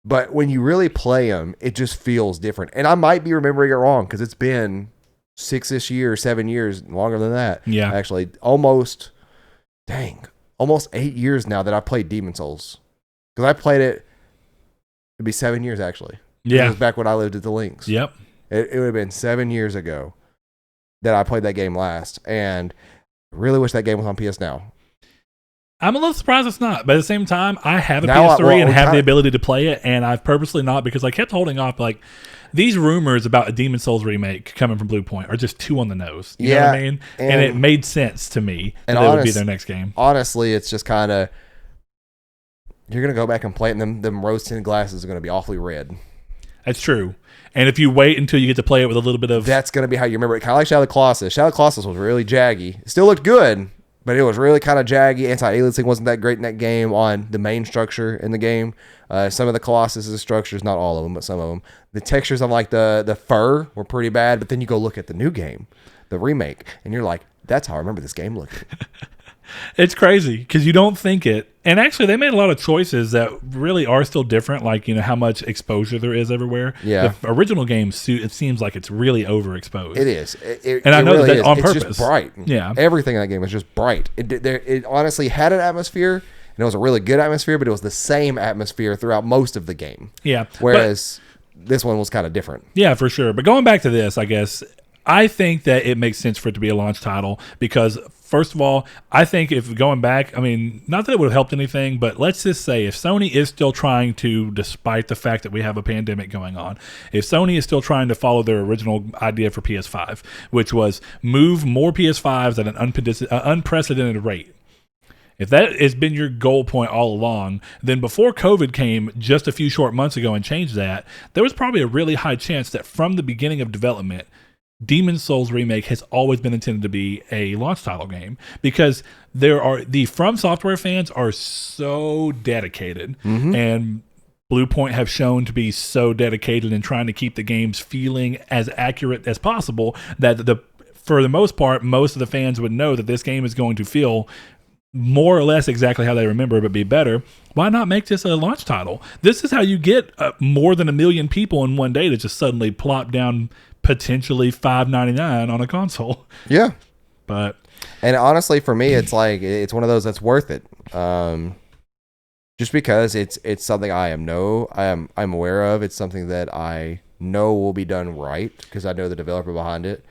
But when you really play them, it just feels different. And I might be remembering it wrong because it's been 6-ish years, 7 years, longer than that. Yeah, actually, almost 8 years now that I played Demon's Souls, because I played it. It'd be 7 years actually. Yeah, it was back when I lived at the Links. Yep, it would have been 7 years ago that I played that game last, and really wish that game was on PS Now. I'm a little surprised it's not, but at the same time, I have a PS3 and have the ability to play it, and I've purposely not, because I kept holding off. Like, these rumors about a Demon's Souls remake coming from Bluepoint are just too on the nose. You know what I mean? And it made sense to me that it would be their next game. Honestly, it's just kind of, you're going to go back and play it, and them rose-tinted glasses are going to be awfully red. That's true. And if you wait until you get to play it with a little bit of... That's going to be how you remember it. Kind of like Shadow of the Colossus. Shadow of the Colossus was really jaggy. It still looked good, but it was really kind of jaggy. Anti-aliasing wasn't that great in that game on the main structure in the game. Some of the Colossus' structures, not all of them, but some of them. The textures on like the fur were pretty bad, but then you go look at the new game, the remake, and you're like, that's how I remember this game looking. It's crazy because you don't think it. And actually, they made a lot of choices that really are still different, like, how much exposure there is everywhere. Yeah. The original game, it seems like it's really overexposed. It is. And I know really that is. on it's purpose. Just bright. Yeah. Everything in that game was just bright. It honestly had an atmosphere, and it was a really good atmosphere, but it was the same atmosphere throughout most of the game. Yeah. Whereas this one was kind of different. Yeah, for sure. But going back to this, I guess, I think that it makes sense for it to be a launch title because, first of all, I think if going back, I mean, not that it would have helped anything, but let's just say if Sony is still trying to, despite the fact that we have a pandemic going on, if Sony is still trying to follow their original idea for PS5, which was move more PS5s at an unprecedented rate, if that has been your goal point all along, then before COVID came just a few short months ago and changed that, there was probably a really high chance that from the beginning of development, Demon's Souls Remake has always been intended to be a launch title game because the From Software fans are so dedicated, and Bluepoint have shown to be so dedicated in trying to keep the games feeling as accurate as possible that for the most part, most of the fans would know that this game is going to feel more or less exactly how they remember, but be better. Why not make this a launch title? This is how you get more than 1 million people in one day to just suddenly plop down potentially $5.99 on a console. Yeah. And honestly, for me, it's like, it's one of those that's worth it. Just because it's something I'm aware of. It's something that I know will be done right because I know the developer behind it.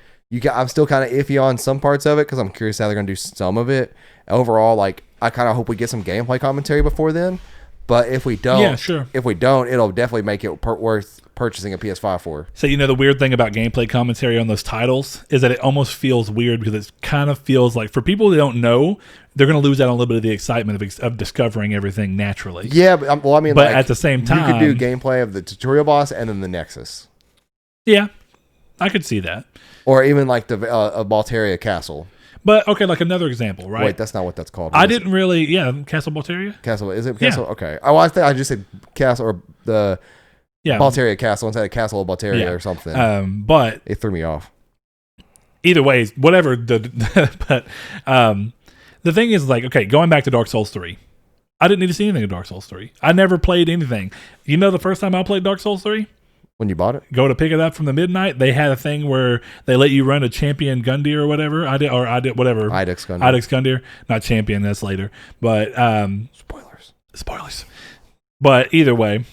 I'm still kind of iffy on some parts of it because I'm curious how they're going to do some of it. Overall, like, I kind of hope we get some gameplay commentary before then. But if we don't, it'll definitely make it worth purchasing a PS5 for. So, the weird thing about gameplay commentary on those titles is that it almost feels weird because it kind of feels like, for people that don't know, they're going to lose out on a little bit of the excitement of discovering everything naturally. Yeah, but like, at the same time, you could do gameplay of the tutorial boss and then the Nexus. Yeah, I could see that. Or even like the Balteria Castle. But, okay, like another example, right? Wait, that's not what that's called. I didn't really, Castle Balteria? Castle, is it Castle? Yeah. Okay. I think I just said Castle or the Balteria Castle instead of Castle of Balteria or something. But it threw me off. Either way, whatever. But the thing is, like, okay, going back to Dark Souls 3, I didn't need to see anything of Dark Souls 3. I never played anything. The first time I played Dark Souls 3? When you bought it? Go to pick it up from the midnight. They had a thing where they let you run a champion Gundyr or whatever. I did whatever. Idex Gundyr. Idex Gundyr. Not champion, that's later. But Spoilers. But either way,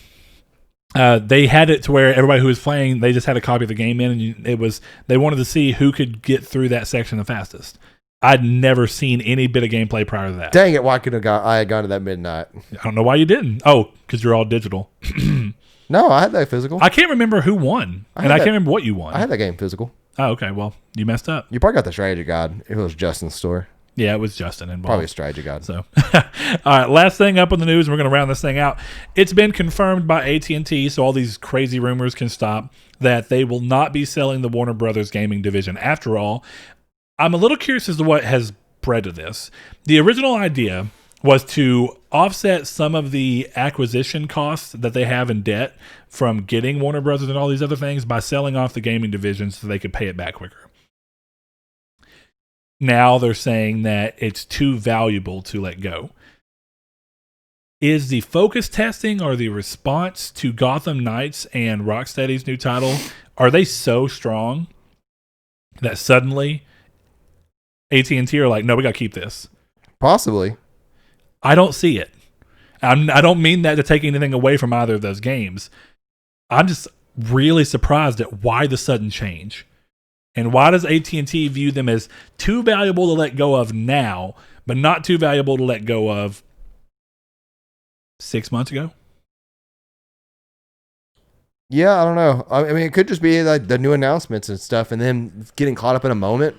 they had it to where everybody who was playing, they just had a copy of the game in, and they wanted to see who could get through that section the fastest. I'd never seen any bit of gameplay prior to that. Dang it! Why couldn't I had gone to that midnight? I don't know why you didn't. Oh, because you're all digital. No, I had that physical. I can't remember who won, I can't remember what you won. I had that game physical. Oh, okay. Well, you messed up. You probably got the strategy guide. It was Justin's store. Yeah, it was Justin involved. Probably a strategy guide. So, all right. Last thing up on the news, and we're going to round this thing out. It's been confirmed by AT&T, so all these crazy rumors can stop, that they will not be selling the Warner Brothers gaming division. After all, I'm a little curious as to what has bred to this. The original idea was to offset some of the acquisition costs that they have in debt from getting Warner Brothers and all these other things by selling off the gaming division so they could pay it back quicker. Now they're saying that it's too valuable to let go. Is the focus testing or the response to Gotham Knights and Rocksteady's new title, are they so strong that suddenly AT&T are like, no, we got to keep this? Possibly. I don't see it. I don't mean that to take anything away from either of those games. I'm just really surprised at why the sudden change. And why does AT&T view them as too valuable to let go of now, but not too valuable to let go of 6 months ago? Yeah, I don't know. I mean, it could just be like the new announcements and stuff and then getting caught up in a moment.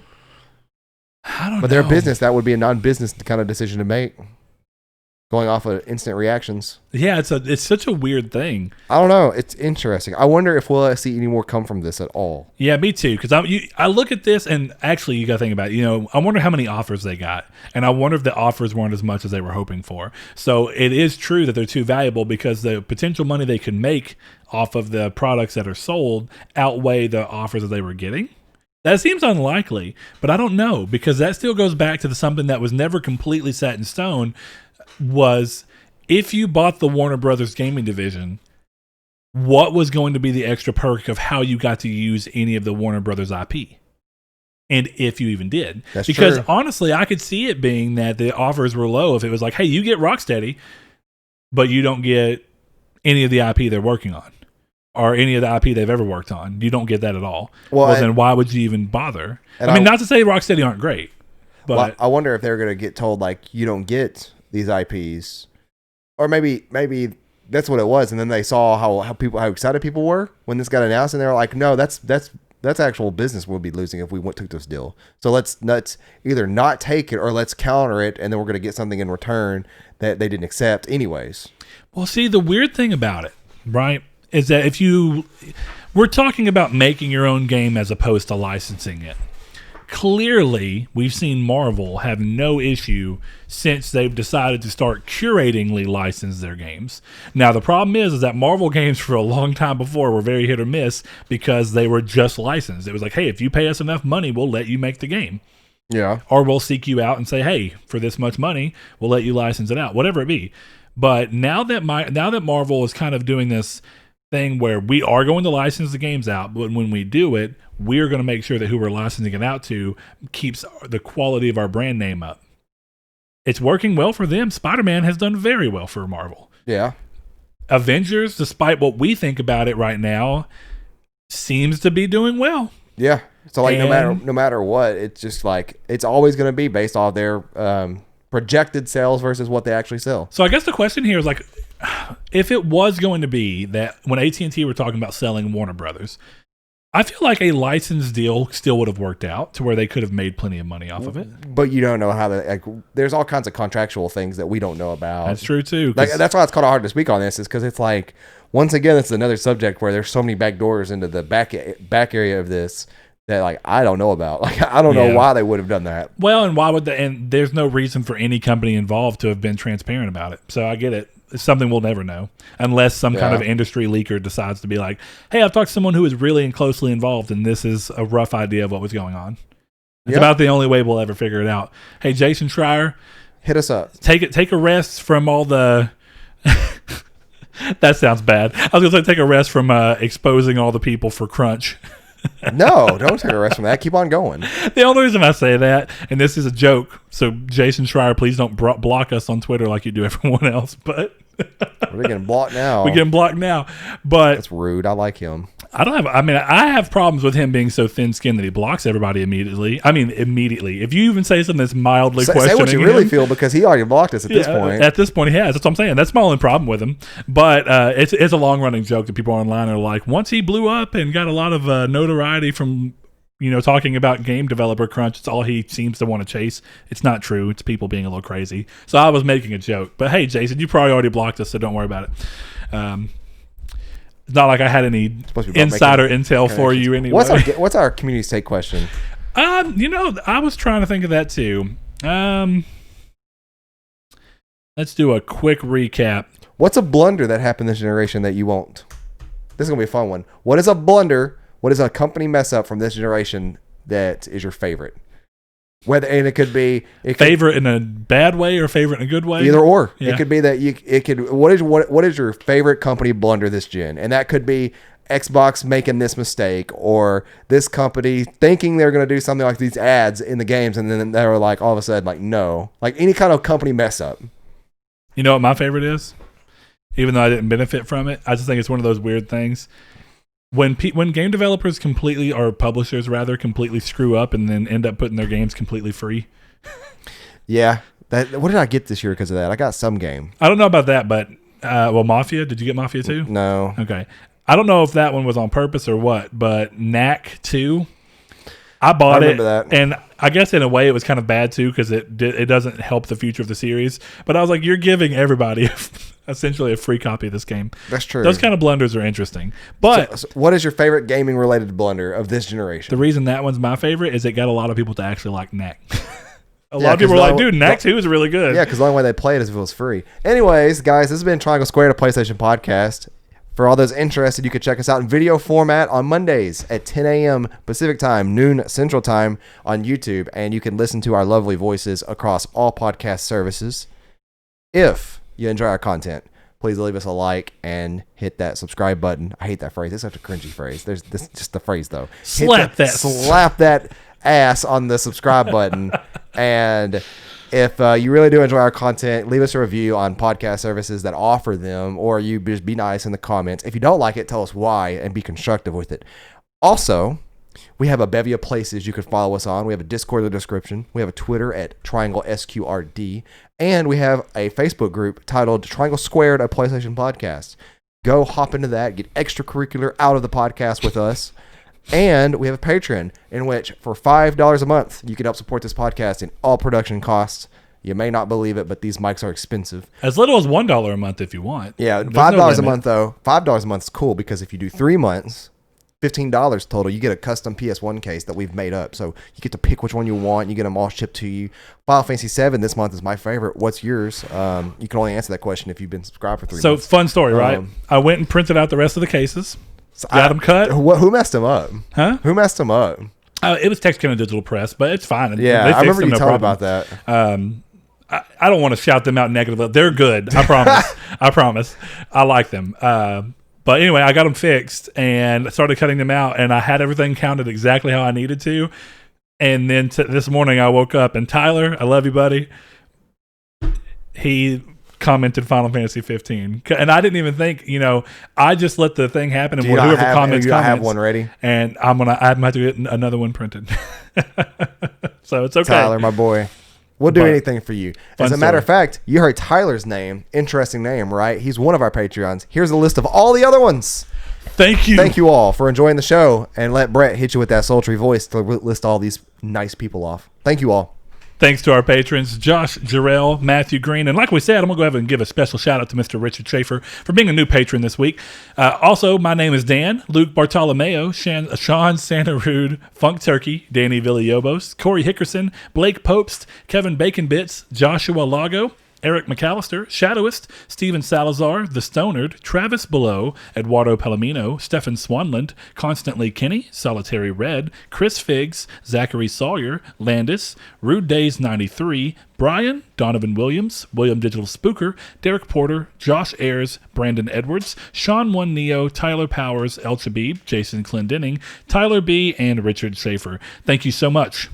I don't know. But their business, that would be a non-business kind of decision to make. Going off of instant reactions. Yeah, it's such a weird thing. I don't know. It's interesting. I wonder if we'll see any more come from this at all. Yeah, me too. Because I look at this, and actually, you got to think about it. I wonder how many offers they got, and I wonder if the offers weren't as much as they were hoping for. So it is true that they're too valuable because the potential money they could make off of the products that are sold outweigh the offers that they were getting. That seems unlikely, but I don't know, because that still goes back to something that was never completely set in stone, was if you bought the Warner Brothers gaming division, what was going to be the extra perk of how you got to use any of the Warner Brothers IP? And if you even did. That's because true. honestly, I could see it being that the offers were low if it was like, hey, you get Rocksteady, but you don't get any of the IP they're working on. Or any of the IP they've ever worked on. You don't get that at all. Well, then why would you even bother? I mean, not to say Rocksteady aren't great, but well, I wonder if they're going to get told, like, you don't get these IPs. Or maybe that's what it was, and then they saw how excited people were when this got announced, and they were like, no, that's actual business we'll be losing if we took this deal. So let's either not take it or let's counter it, and then we're going to get something in return that they didn't accept anyways. Well, see, the weird thing about it, right, is that we're talking about making your own game as opposed to licensing it. Clearly, we've seen Marvel have no issue since they've decided to start curatingly license their games. Now, the problem is that Marvel games for a long time before were very hit or miss because they were just licensed. It was like, hey, if you pay us enough money, we'll let you make the game. Yeah. Or we'll seek you out and say, hey, for this much money, we'll let you license it out, whatever it be. But now that Marvel is kind of doing this thing where we are going to license the games out, but when we do it, we're going to make sure that who we're licensing it out to keeps the quality of our brand name up. It's working well for them. Spider-Man has done very well for Marvel. Yeah. Avengers, despite what we think about it right now, seems to be doing well. Yeah. So like no matter what, it's just like it's always going to be based off their projected sales versus what they actually sell. So I guess the question here is like, if it was going to be that when AT&T were talking about selling Warner Brothers, I feel like a license deal still would have worked out to where they could have made plenty of money off of it. But you don't know how there's all kinds of contractual things that we don't know about. That's true too. Like, that's why it's kind of hard to speak on this, is because it's like, once again, it's another subject where there's so many back doors into the back area of this that like I don't know about. Like I don't know why they would have done that. Well, and why would and there's no reason for any company involved to have been transparent about it. So I get it. It's something we'll never know unless some kind of industry leaker decides to be like, hey, I've talked to someone who is really and closely involved, and this is a rough idea of what was going on. It's about the only way we'll ever figure it out. Hey, Jason Schreier, hit us up. Take a rest from all the... That sounds bad. I was going to say take a rest from exposing all the people for crunch. No, don't take a rest from that. Keep on going. The only reason I say that, and this is a joke, so Jason Schreier, please don't block us on Twitter like you do everyone else, but... We're getting blocked now. We're getting blocked now, but... That's rude. I like him. I have problems with him being so thin-skinned that he blocks everybody immediately. I mean, immediately. If you even say something that's mildly questioning say what you really him, feel, because he already blocked us at this point. At this point, he has. That's what I'm saying. That's my only problem with him. But it's a long-running joke that people online are like, once he blew up and got a lot of notoriety from, talking about game developer crunch, it's all he seems to want to chase. It's not true. It's people being a little crazy. So I was making a joke. But hey, Jason, you probably already blocked us, so don't worry about it. It's not like I had any insider intel for you anyway. What's our community take question? I was trying to think of that too. Let's do a quick recap. What's a blunder that happened this generation that you won't? This is going to be a fun one. What is a blunder? What is a company mess up from this generation that is your favorite? And it could be favorite in a bad way or favorite in a good way. Either or. Yeah. It could be that what is your favorite company blunder this gen? And that could be Xbox making this mistake, or this company thinking they're going to do something like these ads in the games, and then they were like all of a sudden like no, like any kind of company mess up. You know what my favorite is? Even though I didn't benefit from it, I just think it's one of those weird things. When game developers or publishers rather completely screw up and then end up putting their games completely free. Yeah. What did I get this year because of that? I got some game. I don't know about that, but Mafia. Did you get Mafia 2? No. Okay. I don't know if that one was on purpose or what, but Knack 2, I bought it. That. And I guess in a way it was kind of bad too because it doesn't help the future of the series. But I was like, you're giving everybody essentially a free copy of this game. That's true. Those kind of blunders are interesting. But so what is your favorite gaming related blunder of this generation? The reason that one's my favorite is it got a lot of people to actually like Knack. A lot of people were like, dude, Knack 2 is really good. Yeah, because the only way they play it is if it was free. Anyways, guys, this has been Triangle Square, a PlayStation podcast. For all those interested, you can check us out in video format on Mondays at 10 a.m. Pacific Time, noon Central Time on YouTube, and you can listen to our lovely voices across all podcast services. If you enjoy our content, please leave us a like and hit that subscribe button. I hate that phrase. It's such a cringy phrase. There's this just the phrase though. Slap that ass on the subscribe button. And if you really do enjoy our content, leave us a review on podcast services that offer them, or you just be nice in the comments. If you don't like it, tell us why and be constructive with it. Also, we have a bevy of places you could follow us on. We have a Discord in the description. We have a Twitter at Triangle SQRD. And we have a Facebook group titled Triangle Squared, a PlayStation Podcast. Go hop into that, get extracurricular out of the podcast with us. And we have a Patreon in which for $5 a month, you can help support this podcast in all production costs. You may not believe it, but these mics are expensive. As little as $1 a month if you want. Yeah, $5 a month though. $5 a month is cool because if you do 3 months, $15 total, you get a custom PS1 case that we've made up. So you get to pick which one you want. You get them all shipped to you. Final Fantasy 7 this month is my favorite. What's yours? You can only answer that question if you've been subscribed for 3 months. So fun story, right? I went and printed out the rest of the cases. Got them cut. Who messed them up? Huh? Who messed them up? It was Texarkana Digital Press, but it's fine. Yeah, I remember you telling about that. I don't want to shout them out negatively. They're good. I promise. I promise. I like them. But anyway, I got them fixed and started cutting them out, and I had everything counted exactly how I needed to. And then this morning I woke up, and Tyler, I love you, buddy. He commented Final Fantasy 15, and I didn't even think. I just let the thing happen, and whoever comments. I have one ready, and I'm gonna have to get another one printed. So it's okay, Tyler, my boy. We'll do anything for you. As a matter of fact, you heard Tyler's name. Interesting name, right? He's one of our Patreons. Here's a list of all the other ones. Thank you. Thank you all for enjoying the show, and let Brett hit you with that sultry voice to list all these nice people off. Thank you all. Thanks to our patrons, Josh, Jarrell, Matthew Green. And like we said, I'm going to go ahead and give a special shout out to Mr. Richard Schaefer for being a new patron this week. Also, my name is Dan, Luke Bartolomeo, Sean Santarude, Funk Turkey, Danny Villalobos, Corey Hickerson, Blake Popst, Kevin Bacon Bits, Joshua Lago, Eric McAllister, Shadowist, Steven Salazar, The Stonard, Travis Below, Eduardo Palomino, Stefan Swanland, Constantly Kenny, Solitary Red, Chris Figs, Zachary Sawyer, Landis, Rude Days 93, Brian, Donovan Williams, William Digital Spooker, Derek Porter, Josh Ayers, Brandon Edwards, Sean One Neo, Tyler Powers, El Chabib, Jason Clendenning, Tyler B., and Richard Schaefer. Thank you so much.